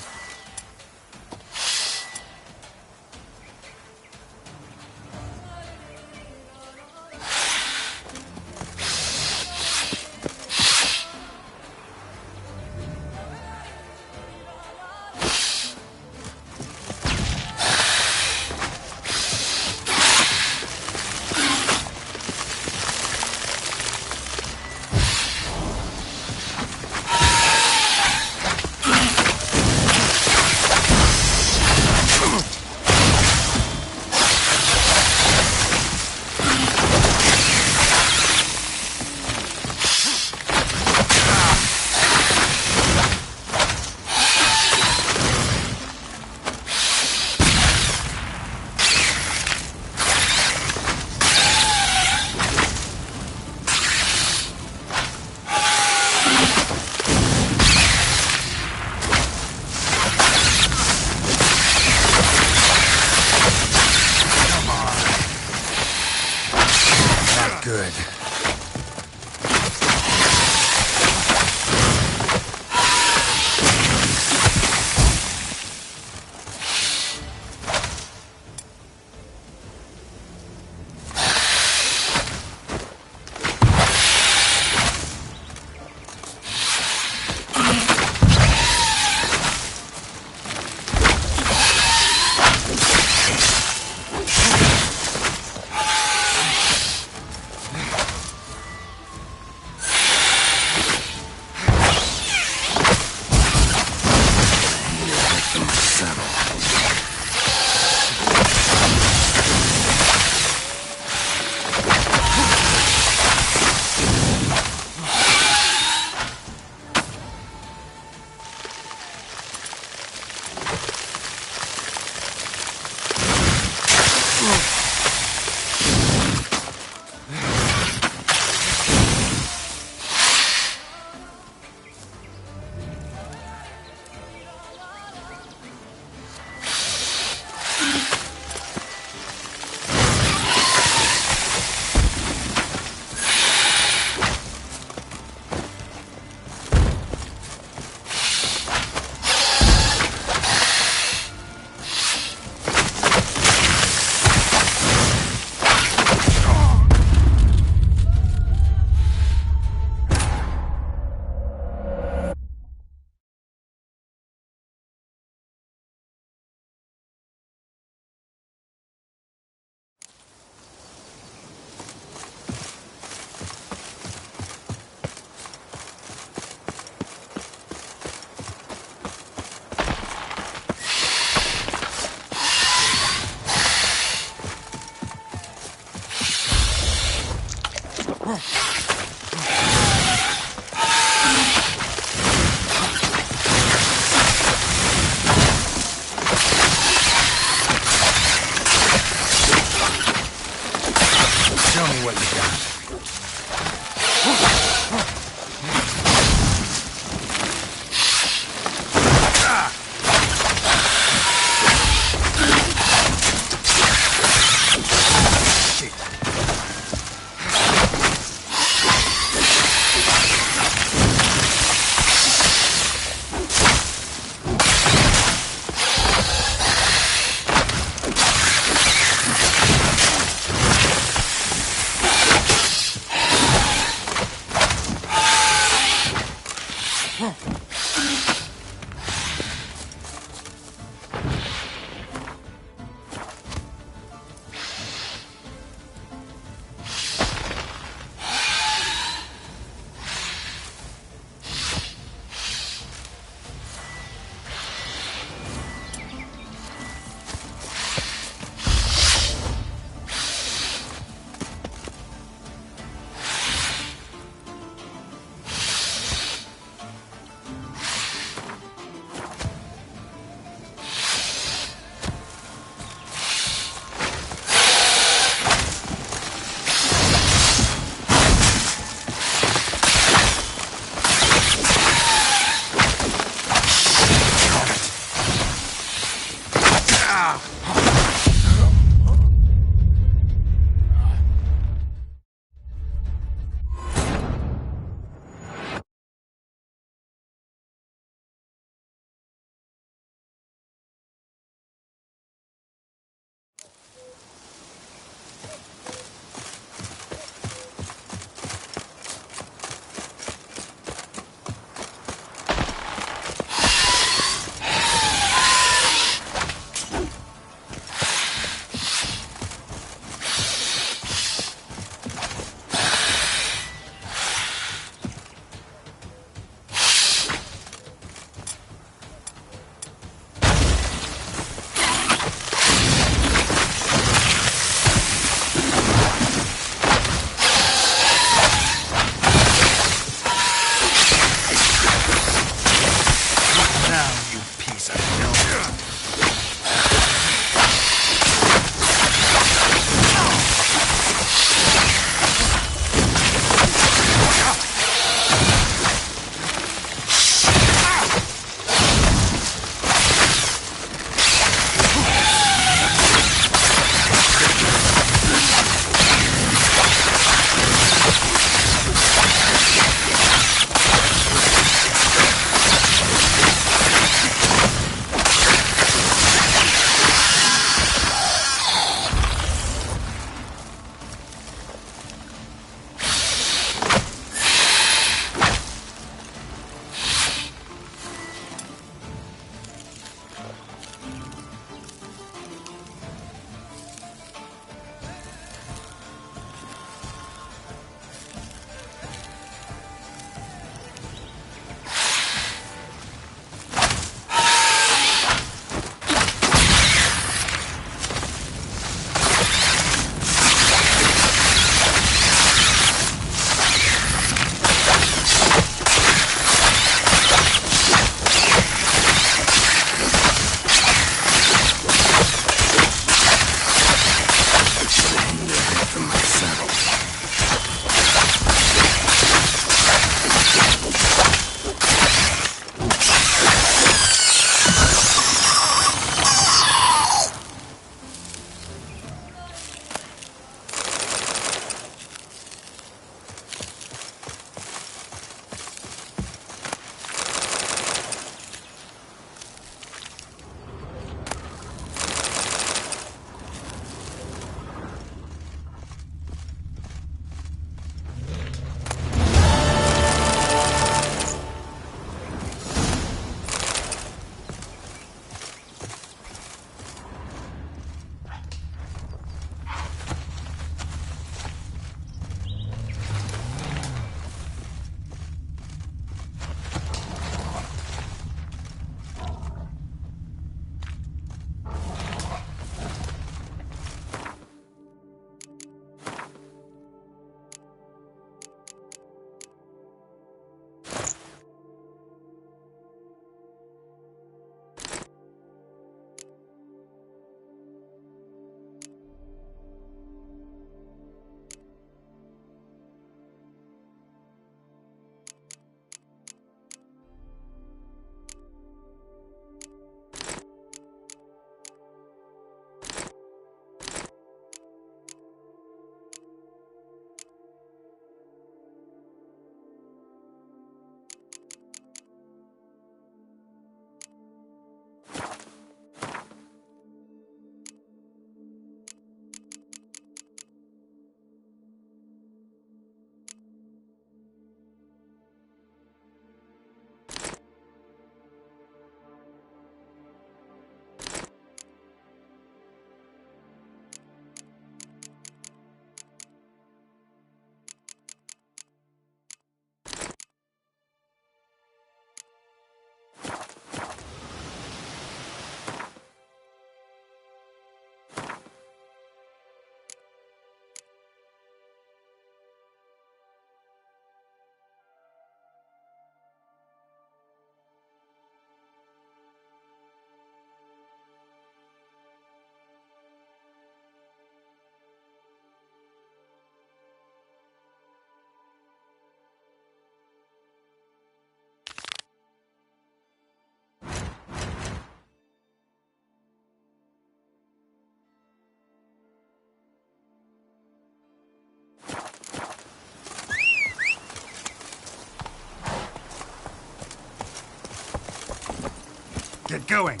Speaker 9: Get going.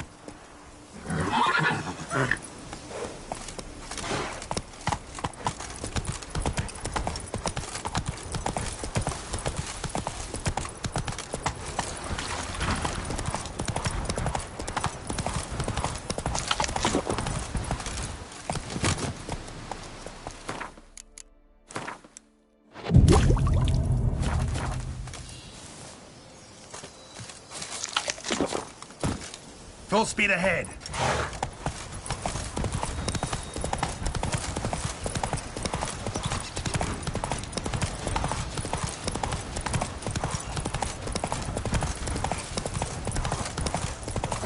Speaker 9: Full speed ahead.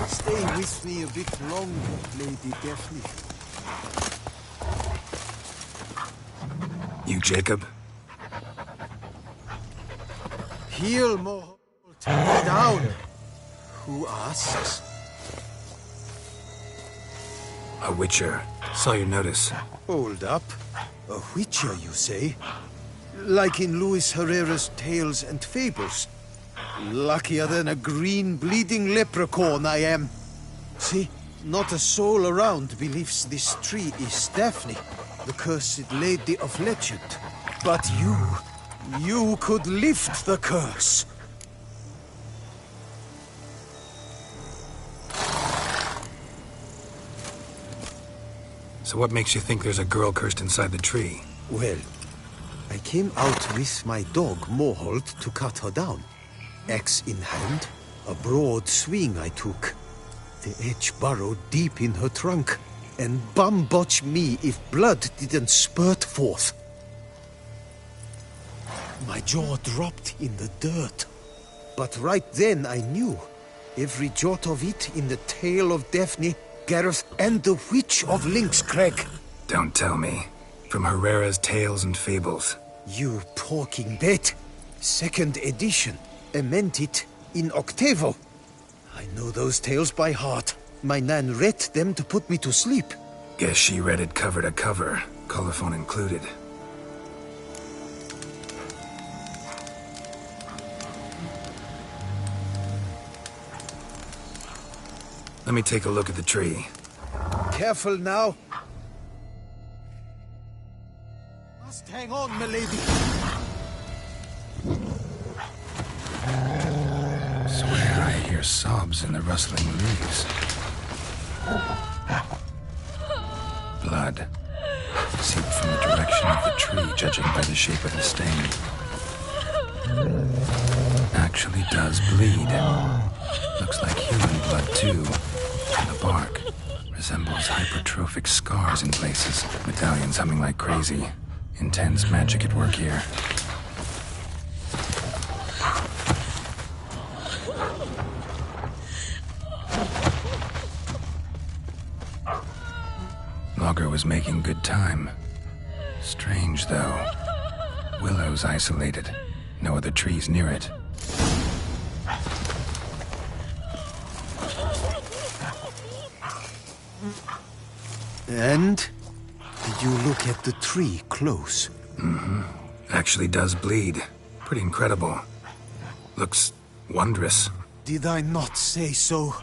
Speaker 1: Stay with me a bit longer, Lady Daphne.
Speaker 9: You, Jacob?
Speaker 1: Heal, Moholt. Lay down. Who asks?
Speaker 9: A witcher. Saw your notice.
Speaker 1: Hold up. A witcher, you say? Like in Luis Herrera's Tales and Fables. Luckier than a green bleeding leprechaun I am. See, not a soul around believes this tree is Daphne, the cursed lady of legend. But you could lift the curse.
Speaker 9: So what makes you think there's a girl cursed inside the tree?
Speaker 1: Well, I came out with my dog, Moholt, to cut her down. Axe in hand, a broad swing I took. The edge burrowed deep in her trunk, and bum-botch me if blood didn't spurt forth. My jaw dropped in the dirt. But right then I knew. Every jot of it in the tale of Daphne, Gareth, and the Witch of Lynxcrag.
Speaker 9: Don't tell me. From Herrera's Tales and Fables.
Speaker 1: You porking bet. 2nd edition. Amended in octavo. I know those tales by heart. My nan read them to put me to sleep.
Speaker 9: Guess she read it cover to cover, colophon included. Let me take a look at the tree.
Speaker 1: Careful now. Must hang on, milady.
Speaker 9: Swear I hear sobs in the rustling leaves. Blood. Seeped from the direction of the tree, judging by the shape of the stain. Actually does bleed. Looks like human blood, too. The bark resembles hypertrophic scars in places. Medallions humming like crazy. Intense magic at work here. Logger was making good time. Strange, though. Willow's isolated. No other trees near it.
Speaker 1: And? Did you look at the tree close?
Speaker 9: Mm-hmm. Actually does bleed. Pretty incredible. Looks wondrous.
Speaker 1: Did I not say so?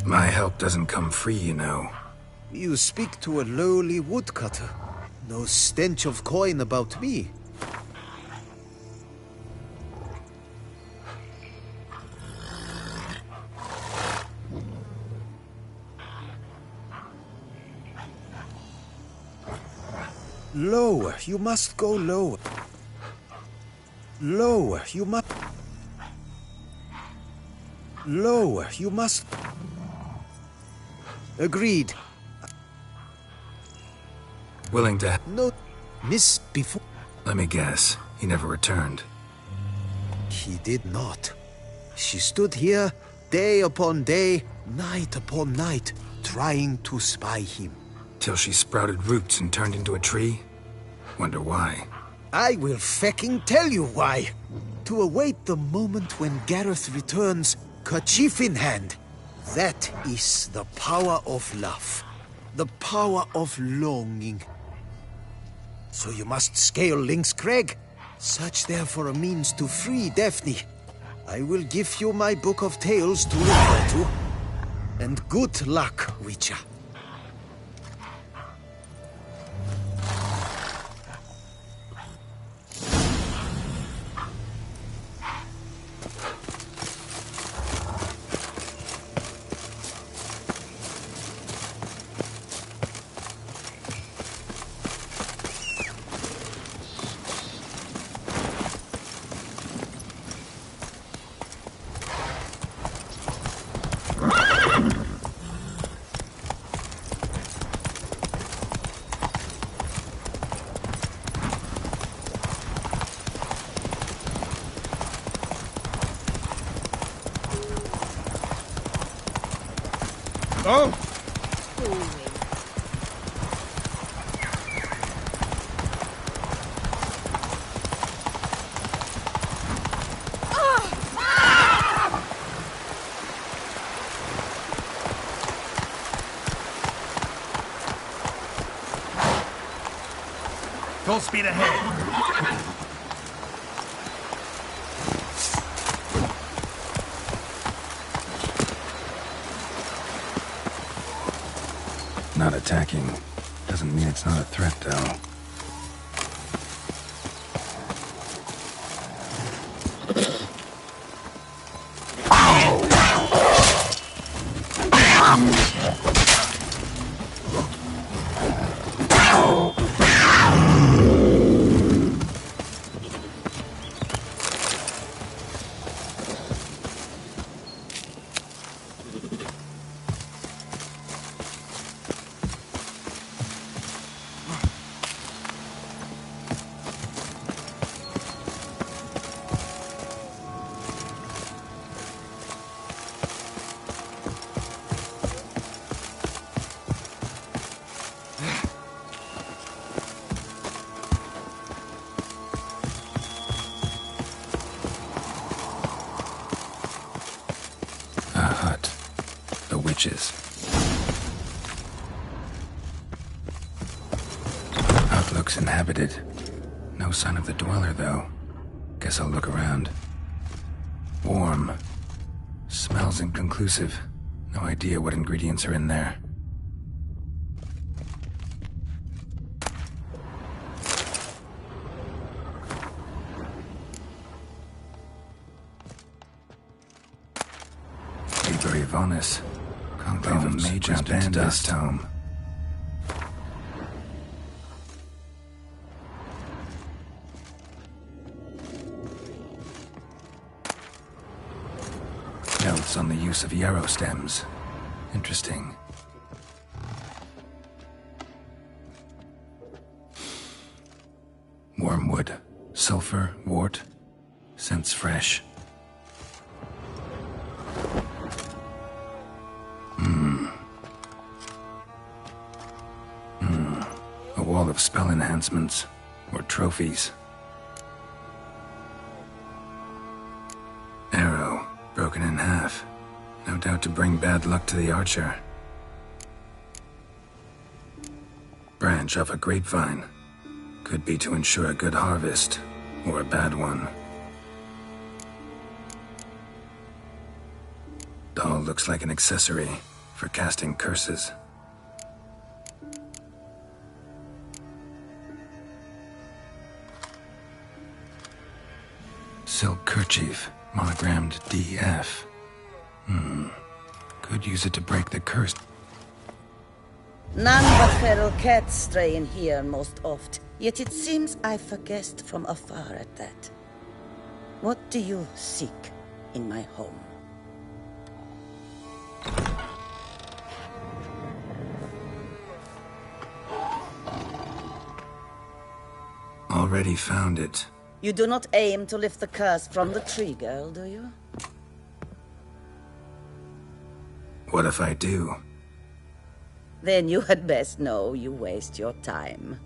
Speaker 9: My help doesn't come free, you know.
Speaker 1: You speak to a lowly woodcutter. No stench of coin about me. Lower, you must go lower. Lower, you must... Lower, you must... Agreed.
Speaker 9: Willing to...
Speaker 1: No, miss before...
Speaker 9: Let me guess. He never returned.
Speaker 1: He did not. She stood here, day upon day, night upon night, trying to spy him.
Speaker 9: Till she sprouted roots and turned into a tree? Wonder why.
Speaker 1: I will fecking tell you why. To await the moment when Gareth returns, kerchief in hand. That is the power of love. The power of longing. So you must scale Lynxcrag. Search there for a means to free Daphne. I will give you my book of tales to refer to. And good luck, Witcher.
Speaker 5: Oh! Full speed ahead.
Speaker 9: Not attacking. Doesn't mean it's not a threat, though. Outlook's inhabited. No sign of the dweller, though. Guess I'll look around. Warm. Smells inconclusive. No idea what ingredients are in there. Liber Yvonis. Conclave of Mages Bandist Tome. Notes on the use of yarrow stems. Interesting. Wormwood. Sulfur. Wort. Scents fresh. A wall of spell enhancements. Or trophies. Arrow. Broken in half. No doubt to bring bad luck to the archer. Branch of a grapevine. Could be to ensure a good harvest, or a bad one. Doll looks like an accessory for casting curses. Silk kerchief. Monogrammed DF. Could use it to break the curse.
Speaker 16: None but feral cats stray in here most oft, yet it seems I've guessed from afar at that. What do you seek in my home?
Speaker 9: Already found it.
Speaker 16: You do not aim to lift the curse from the tree girl, do you?
Speaker 9: What if I do?
Speaker 16: Then you had best know you waste your time.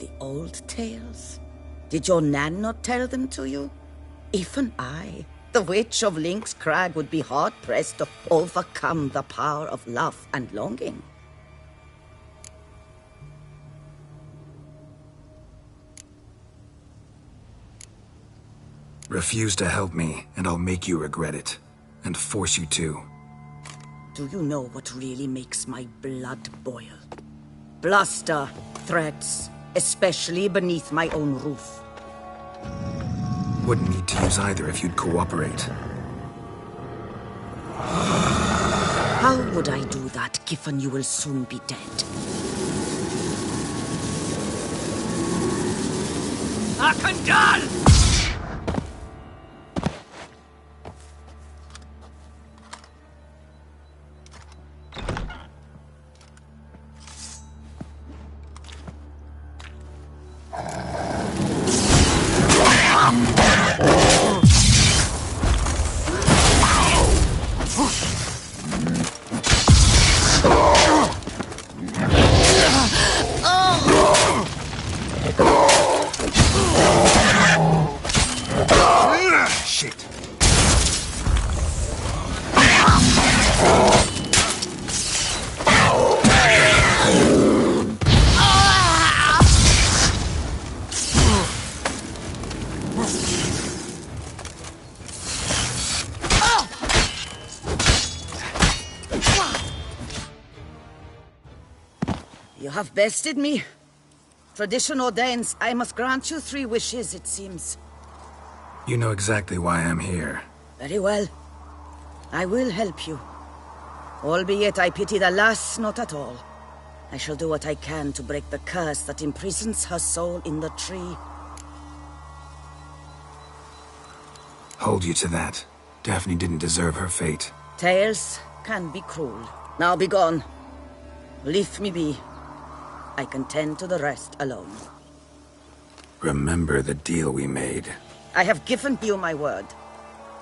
Speaker 16: The old tales? Did your Nan not tell them to you? Even I, the Witch of Lynx Crag, would be hard-pressed to overcome the power of love and longing.
Speaker 9: Refuse to help me, and I'll make you regret it. And force you to.
Speaker 16: Do you know what really makes my blood boil? Bluster, threats, especially beneath my own roof.
Speaker 9: Wouldn't need to use either if you'd cooperate.
Speaker 16: How would I do that, given you will soon be dead?
Speaker 5: Akandal!
Speaker 16: You have bested me. Tradition ordains I must grant you 3 wishes, it seems.
Speaker 9: You know exactly why I'm here.
Speaker 16: Very well. I will help you. Albeit I pity the lass not at all. I shall do what I can to break the curse that imprisons her soul in the tree.
Speaker 9: Hold you to that. Daphne didn't deserve her fate.
Speaker 16: Tales can be cruel. Now be gone. Leave me be. I can tend to the rest alone.
Speaker 9: Remember the deal we made.
Speaker 16: I have given you my word.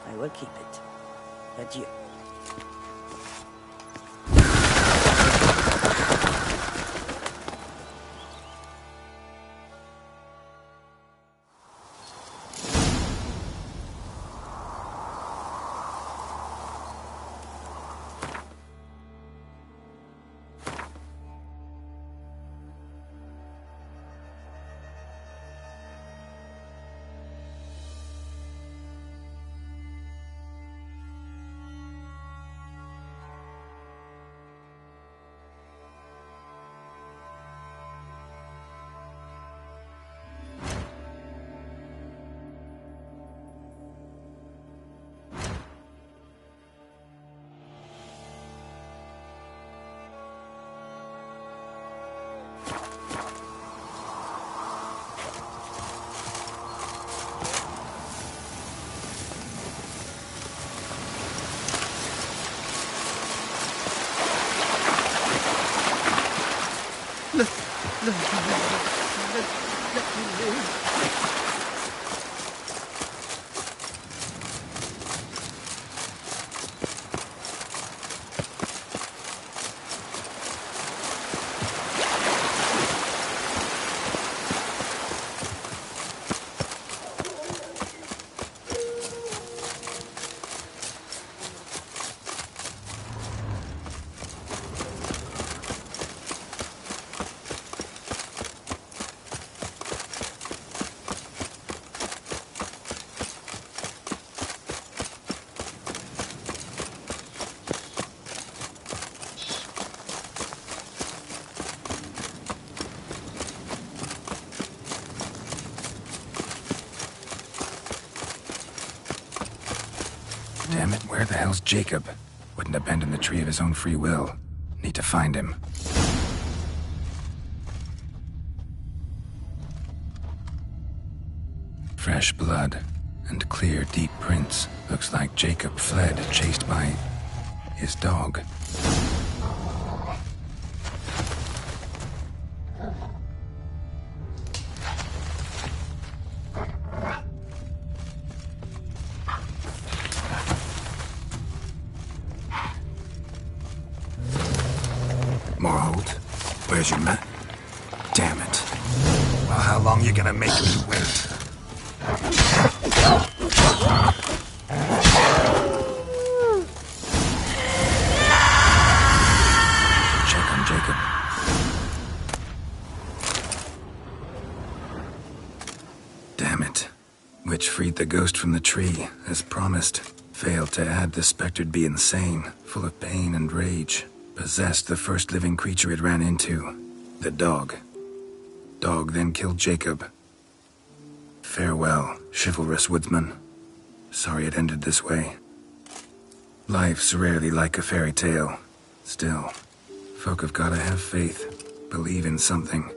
Speaker 16: I will keep it. Adieu.
Speaker 9: Damn it, where the hell's Jacob? Wouldn't abandon the tree of his own free will. Need to find him. Fresh blood and clear, deep prints. Looks like Jacob fled, chased by his dog. Morhold, where's your mat? Damn it. Well, how long you gonna make me wait? Check on Jacob. Damn it. Lich freed the ghost from the tree, as promised. Failed to add the spectre'd be insane, full of pain and rage. Possessed the first living creature it ran into. The dog. Dog then killed Jacob. Farewell, chivalrous woodsman. Sorry it ended this way. Life's rarely like a fairy tale. Still, folk have gotta have faith, believe in something.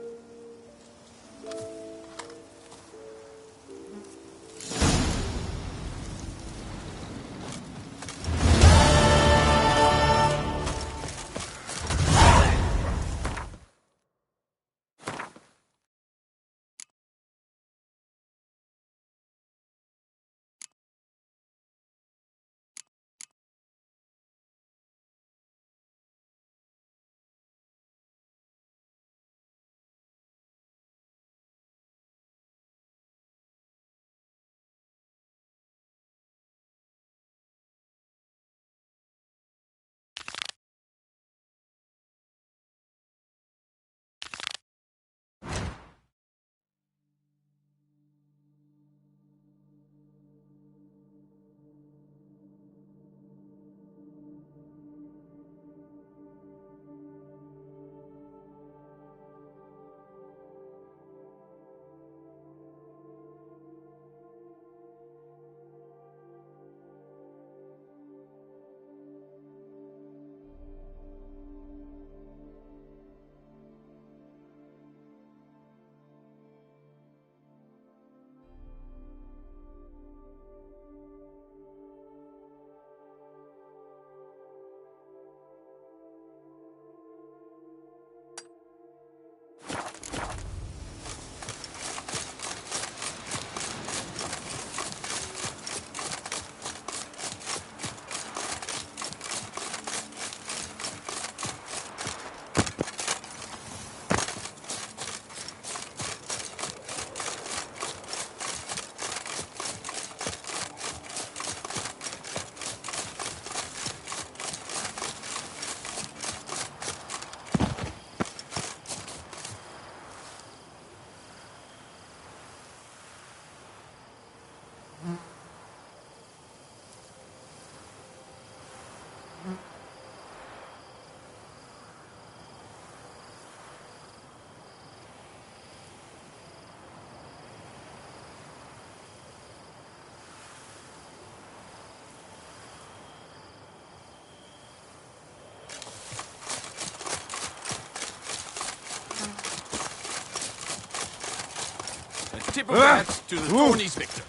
Speaker 6: Tip of that to the Tony's victor.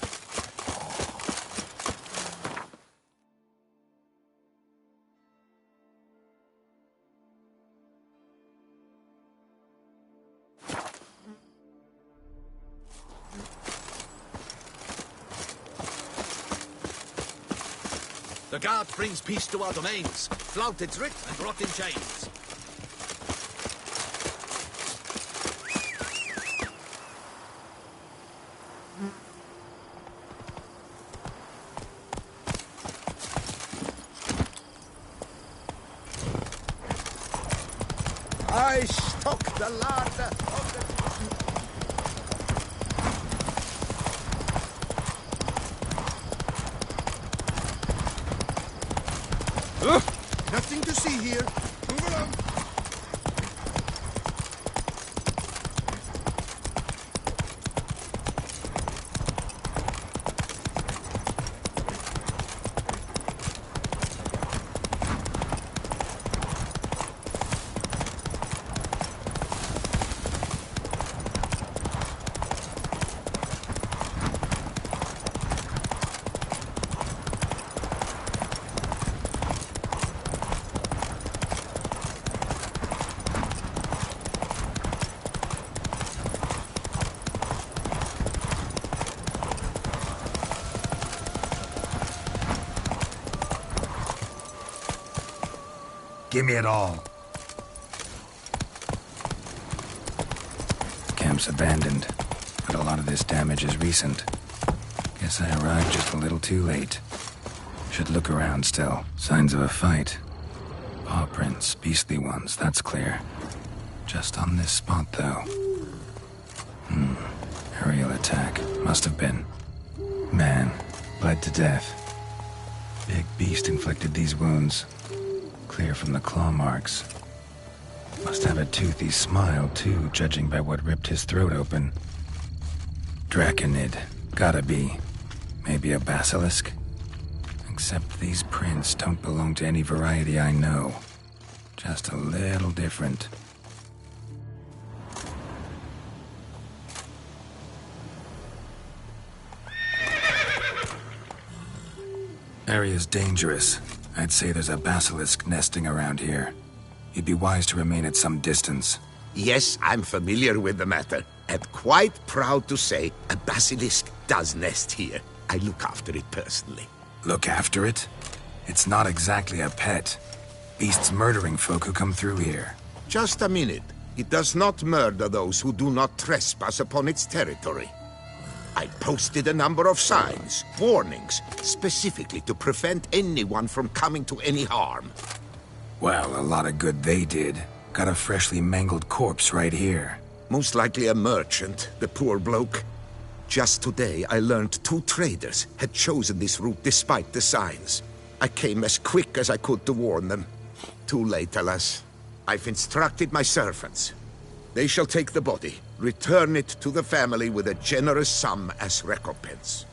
Speaker 6: The guard brings peace to our domains. Flout its writ and rot in chains.
Speaker 4: I stock the larder of the... Nothing to see here. Move along.
Speaker 9: Give me it all. Camp's abandoned, but a lot of this damage is recent. Guess I arrived just a little too late. Should look around still. Signs of a fight. Paw prints, beastly ones, that's clear. Just on this spot, though. Aerial attack. Must have been. bled to death. Big beast inflicted these wounds. Clear from the claw marks. Must have a toothy smile, too, judging by what ripped his throat open. Draconid. Gotta be. Maybe a basilisk? Except these prints don't belong to any variety I know. Just a little different. Area's dangerous. I'd say there's a basilisk nesting around here. You'd be wise to remain at some distance.
Speaker 6: Yes, I'm familiar with the matter, and quite proud to say a basilisk does nest here. I look after it personally.
Speaker 9: Look after it? It's not exactly a pet. Beasts murdering folk who come through here.
Speaker 6: Just a minute. It does not murder those who do not trespass upon its territory. I posted a number of signs, warnings, specifically to prevent anyone from coming to any harm.
Speaker 9: Well, a lot of good they did. Got a freshly mangled corpse right here.
Speaker 6: Most likely a merchant, the poor bloke. Just today, I learned 2 traders had chosen this route despite the signs. I came as quick as I could to warn them. Too late, alas. I've instructed my servants. They shall take the body, return it to the family with a generous sum as recompense.